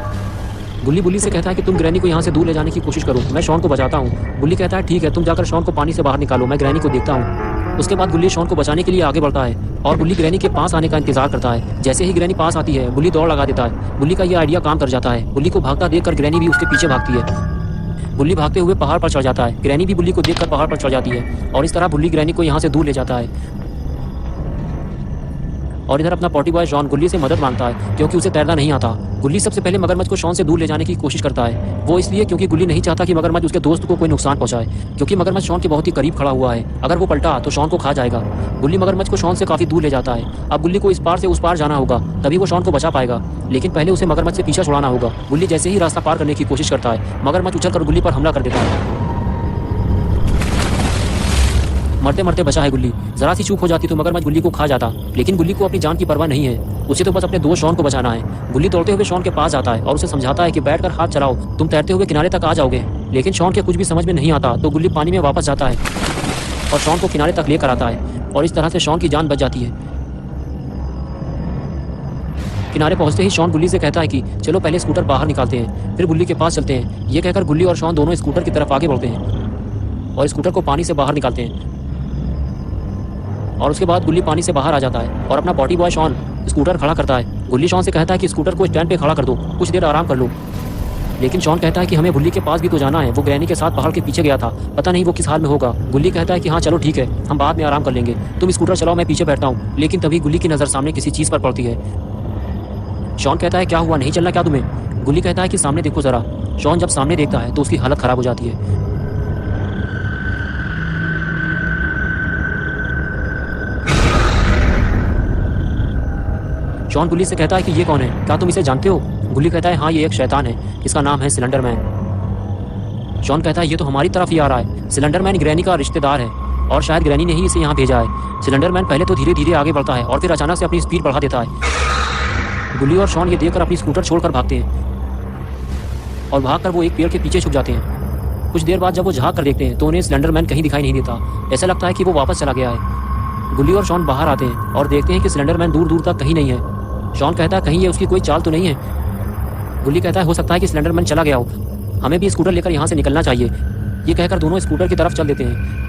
गुल्ली बुल्ली से कहता है कि तुम ग्रैनी को यहाँ से दूर ले जाने की कोशिश करो, मैं शॉन को बचाता हूँ। बुल्ली कहता है ठीक है, तुम जाकर शॉन को पानी से बाहर निकालो, मैं ग्रैनी को देखता हूँ। उसके बाद गुल्ली शॉन को बचाने के लिए आगे बढ़ता है और बुल्ली ग्रैनी के पास आने का इंतजार करता है। जैसे ही ग्रैनी पास आती है बुल्ली दौड़ लगा देता है। बुल्ली का ये आइडिया काम कर जाता है। बुल्ली को भागता देखकर ग्रैनी भी उसके पीछे भागती है। बुल्ली भागते हुए पहाड़ पर चढ़ जाता है। ग्रैनी भी बुल्ली को देखकर पहाड़ पर चढ़ जाती है और इस तरह बुल्ली ग्रैनी को यहाँ से दूर ले जाता है। और इधर अपना पॉटी बॉय शॉन गुल्ली से मदद मांगता है क्योंकि उसे तैरना नहीं आता। गुल्ली सबसे पहले मगरमच्छ को शॉन से दूर ले जाने की कोशिश करता है, वो इसलिए क्योंकि गुल्ली नहीं चाहता कि मगरमच्छ उसके दोस्त को कोई नुकसान पहुंचाए, क्योंकि मगरमच्छ शॉन के बहुत ही करीब खड़ा हुआ है। अगर वो पलटा तो शॉन को खा जाएगा। गुल्ली मगरमच्छ को शॉन से काफी दूर ले जाता है। अब गुल्ली को इस पार से उस पार जाना होगा, तभी वो शॉन को बचा पाएगा, लेकिन पहले उसे मगरमच्छ से पीछा छुड़ाना होगा। गुल्ली जैसे ही रास्ता पार करने की कोशिश करता है, मगरमच्छ उछलकर गुल्ली पर हमला कर देता है। मरते मरते बचा है गुल्ली। जरा सी चूक हो जाती तो मगरमच्छ गुल्ली को खा जाता, लेकिन गुल्ली को अपनी जान की परवाह नहीं है, उसे तो बस अपने दोस्त शॉन को बचाना है। गुल्ली दौड़ते हुए शॉन के पास जाता है और उसे समझाता है कि बैठकर हाथ चलाओ, तुम तैरते हुए किनारे तक आ जाओगे। लेकिन शॉन के कुछ भी समझ में नहीं आता तो गुल्ली पानी में वापस जाता है और शॉन को किनारे तक लेकर आता है और इस तरह से शॉन की जान बच जाती है। किनारे पहुंचते ही शॉन गुल्ली से कहता है कि चलो पहले स्कूटर बाहर निकालते हैं, फिर गुल्ली के पास चलते हैं। ये कहकर गुल्ली और शॉन दोनों स्कूटर की तरफ आगे बढ़ते हैं और स्कूटर को पानी से बाहर निकालते हैं। और उसके बाद गुल्ली पानी से बाहर आ जाता है और अपना पॉटी बॉय शॉन स्कूटर खड़ा करता है। गुल्ली शॉन से कहता है कि स्कूटर को स्टैंड पे खड़ा कर दो, कुछ देर आराम कर लो। लेकिन शॉन कहता है कि हमें गुल्ली के पास भी तो जाना है, वो ग्रैनी के साथ पहाड़ के पीछे गया था, पता नहीं वो किस हाल में होगा। गुल्ली कहता है कि हाँ चलो ठीक है, हम बाद में आराम कर लेंगे, तुम स्कूटर चलाओ, मैं पीछे बैठता हूँ। लेकिन तभी गुल्ली की नज़र सामने किसी चीज़ पर पड़ती है। शॉन कहता है क्या हुआ, नहीं चलना क्या तुम्हें? गुल्ली कहता है कि सामने देखो जरा। शॉन जब सामने देखता है तो उसकी हालत खराब हो जाती है। शॉन गुल्ली से कहता है कि ये कौन है, क्या तुम इसे जानते हो? गुल्ली कहता है हाँ ये एक शैतान है, इसका नाम है सिलेंडर मैन। शॉन कहता है ये तो हमारी तरफ ही आ रहा है, सिलेंडर मैन ग्रैनी का रिश्तेदार है और शायद ग्रैनी ने ही इसे यहाँ भेजा है। सिलेंडर मैन पहले तो धीरे धीरे आगे बढ़ता है और फिर अचानक से अपनी स्पीड बढ़ा देता है। गुल्ली और शॉन ये देखकर अपनी स्कूटर छोड़कर भागते हैं और भागकर वो एक पेड़ के पीछे छुप जाते हैं। कुछ देर बाद जब वो झाँक कर देखते हैं तो उन्हें सिलेंडर मैन कहीं दिखाई नहीं देता, ऐसा लगता है कि वो वापस चला गया है। गुल्ली और शॉन बाहर आते हैं और देखते हैं कि सिलेंडर मैन दूर दूर तक कहीं नहीं है। शॉन कहता है कहीं ये उसकी कोई चाल तो नहीं है। गुल्ली कहता है हो सकता है कि सिलेंडर मैन चला गया हो, हमें भी स्कूटर लेकर यहाँ से निकलना चाहिए। ये कहकर दोनों स्कूटर की तरफ चल देते हैं।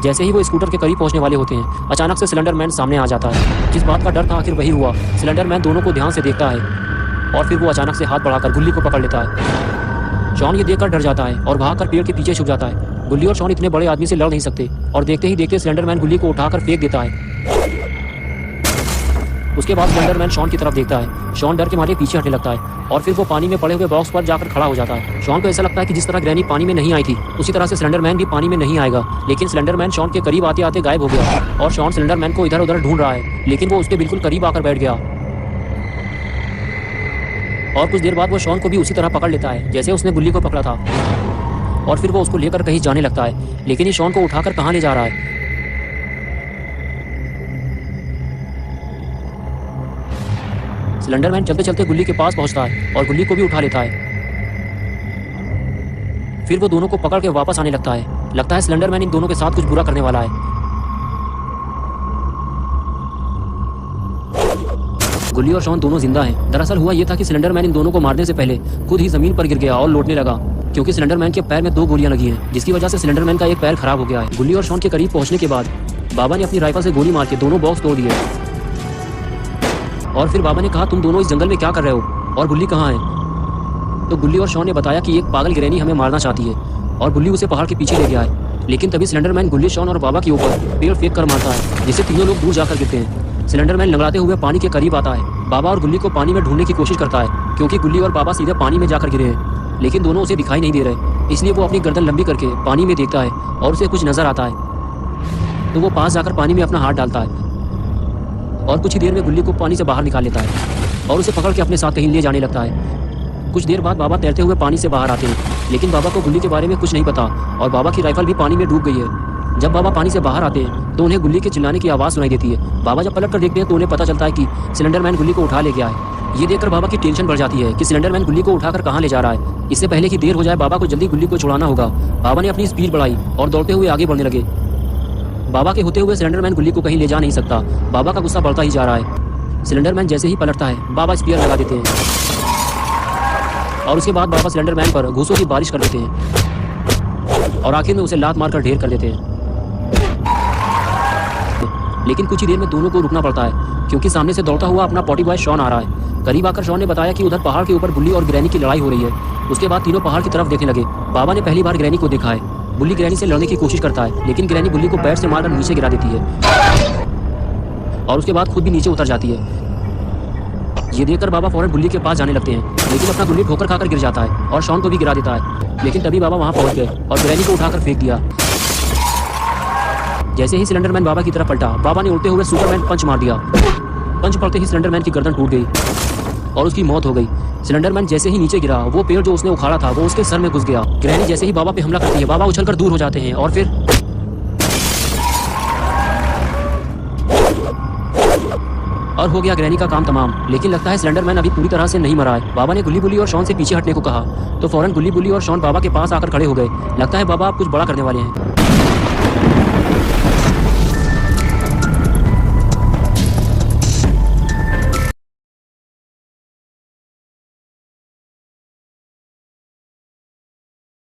जैसे ही वो स्कूटर के करीब पहुंचने वाले होते हैं, अचानक से सिलेंडर मैन सामने आ जाता है। जिस बात का डर था आखिर वही हुआ। सिलेंडर मैन दोनों को ध्यान से देखता है और फिर वो अचानक से हाथ बढ़ाकर गुल्ली को पकड़ लेता है। शॉन ये देखकर डर जाता है और भागकर पेड़ के पीछे छुप जाता है। गुल्ली और शॉन इतने बड़े आदमी से लड़ नहीं सकते और देखते ही देखते सिलेंडर मैन गुल्ली को उठाकर फेंक देता है। उसके बाद सिलेंडर मैन शॉन की तरफ देखता है। शॉन डर के मारे पीछे हटने लगता है और फिर वो पानी में पड़े हुए बॉक्स पर जाकर खड़ा हो जाता है। शॉन को ऐसा लगता है कि जिस तरह ग्रैनी पानी में नहीं आई थी उसी तरह से स्लेंडरमैन भी पानी में नहीं आएगा, लेकिन स्लेंडरमैन शॉन के करीब आते आते गायब हो गया और शॉन स्लेंडरमैन को इधर उधर ढूंढ रहा है, लेकिन वो उसके बिल्कुल करीब आकर बैठ गया। और कुछ देर बाद वो शॉन को भी उसी तरह पकड़ लेता है जैसे उसने गुल्ली को पकड़ा था, और फिर वो उसको लेकर कहीं जाने लगता है, लेकिन ये शॉन को उठाकर कहाँ ले जा रहा है। स्लेंडरमैन चलते चलते गुल्ली के पास पहुंचता है और गुल्ली को भी उठा लेता है। फिर वो दोनों को पकड़ के वापस आने लगता है। लगता है स्लेंडरमैन इन दोनों के साथ कुछ बुरा करने वाला है। गुल्ली और शॉन दोनों जिंदा हैं। दरअसल हुआ यह था कि स्लेंडरमैन इन दोनों को मारने से पहले खुद ही जमीन पर गिर गया और लौटने लगा, क्योंकि स्लेंडरमैन के पैर में 2 गोलियां लगी हैं, जिसकी वजह से स्लेंडरमैन का एक पैर खराब हो गया है। गुल्ली और शॉन के करीब पहुंचने के बाद बाबा ने अपनी राइफल से गोली मार के दोनों बॉक्स तोड़ दिए। और फिर बाबा ने कहा, तुम दोनों इस जंगल में क्या कर रहे हो और गुल्ली कहाँ है? तो गुल्ली और शॉन ने बताया कि एक पागल ग्रैनी हमें मारना चाहती है और गुल्ली उसे पहाड़ के पीछे ले गया है। लेकिन तभी स्लेंडरमैन गुल्ली, शॉन और बाबा के ऊपर पेड़ फेंक कर मारता है, जिससे तीनों लोग दूर जाकर गिरते हैं। स्लेंडरमैन लंगड़ाते हुए पानी के करीब आता है। बाबा और गुल्ली को पानी में ढूंढने की कोशिश करता है, क्योंकि गुल्ली और बाबा सीधे पानी में जाकर गिरे हैं, लेकिन दोनों उसे दिखाई नहीं दे रहे। इसलिए वो अपनी गर्दन लंबी करके पानी में देखता है और उसे कुछ नजर आता है, तो वो पास जाकर पानी में अपना हाथ डालता है और कुछ ही देर में गुल्ली को पानी से बाहर निकाल लेता है और उसे पकड़ के अपने साथ कहीं ले जाने लगता है। कुछ देर बाद बाबा तैरते हुए पानी से बाहर आते हैं, लेकिन बाबा को गुल्ली के बारे में कुछ नहीं पता और बाबा की राइफल भी पानी में डूब गई है। जब बाबा पानी से बाहर आते हैं तो उन्हें गुल्ली के चिल्लाने की आवाज़ सुनाई देती है। बाबा जब पलट कर देखते हैं तो उन्हें पता चलता है कि स्लेंडरमैन गुल्ली को उठा ले गया है। ये देखकर बाबा की टेंशन बढ़ जाती है कि स्लेंडरमैन गुल्ली को उठाकर कहाँ ले जा रहा है। इससे पहले कि देर हो जाए, बाबा को जल्दी गुल्ली को छुड़ाना होगा। बाबा ने अपनी स्पीड बढ़ाई और दौड़ते हुए आगे बढ़ने लगे। बाबा के होते हुए स्लेंडरमैन गुल्ली को कहीं ले जा नहीं सकता। बाबा का गुस्सा बढ़ता ही जा रहा है। स्लेंडरमैन जैसे ही पलटता है, बाबा स्पीयर लगा देते हैं और उसके बाद बाबा स्लेंडरमैन पर घूसों की बारिश कर देते हैं और आखिर में उसे लात मारकर ढेर कर देते हैं। लेकिन कुछ ही देर में दोनों को रुकना पड़ता है, क्योंकि सामने से दौड़ता हुआ अपना पॉटी बॉय शॉन आ रहा है। करीब आकर शॉन ने बताया कि उधर पहाड़ के ऊपर गुल्ली और ग्रैनी की लड़ाई हो रही है। उसके बाद तीनों पहाड़ की तरफ देखने लगे। बाबा ने पहली बार ग्रैनी को देखा है। गुल्ली ग्रैनी से लड़ने की कोशिश करता है, लेकिन ग्रैनी गुल्ली को पैर से मारकर नीचे गिरा देती है और उसके बाद खुद भी नीचे उतर जाती है। ये देखकर बाबा फौरन गुल्ली के पास जाने लगते हैं, लेकिन अपना गुल्ली ठोकर खाकर गिर जाता है और शॉन को भी गिरा देता है। लेकिन तभी बाबा वहां पहुंच गए और ग्रैनी को उठाकर फेंक दिया। जैसे ही स्लेंडरमैन बाबा की तरफ पलटा, बाबा ने उड़ते हुए सुपरमैन पंच मार दिया। पंच पड़ते ही स्लेंडरमैन की गर्दन टूट गई और उसकी मौत हो गई। स्लेंडरमैन जैसे ही नीचे गिरा, वो पेड़ जो उसने उखाड़ा था वो उसके सर में घुस गया। ग्रैनी जैसे ही बाबा पे हमला करती है, बाबा उछलकर दूर हो जाते हैं और फिर हो गया ग्रैनी का काम तमाम। लेकिन लगता है स्लेंडरमैन अभी पूरी तरह से नहीं मरा है। बाबा ने गुल्ली बुल्ली और शॉन से पीछे हटने को कहा, तो फौरन गुल्ली बुल्ली और शॉन बाबा के पास आकर खड़े हो गए। लगता है बाबा आप कुछ बड़ा करने वाले हैं।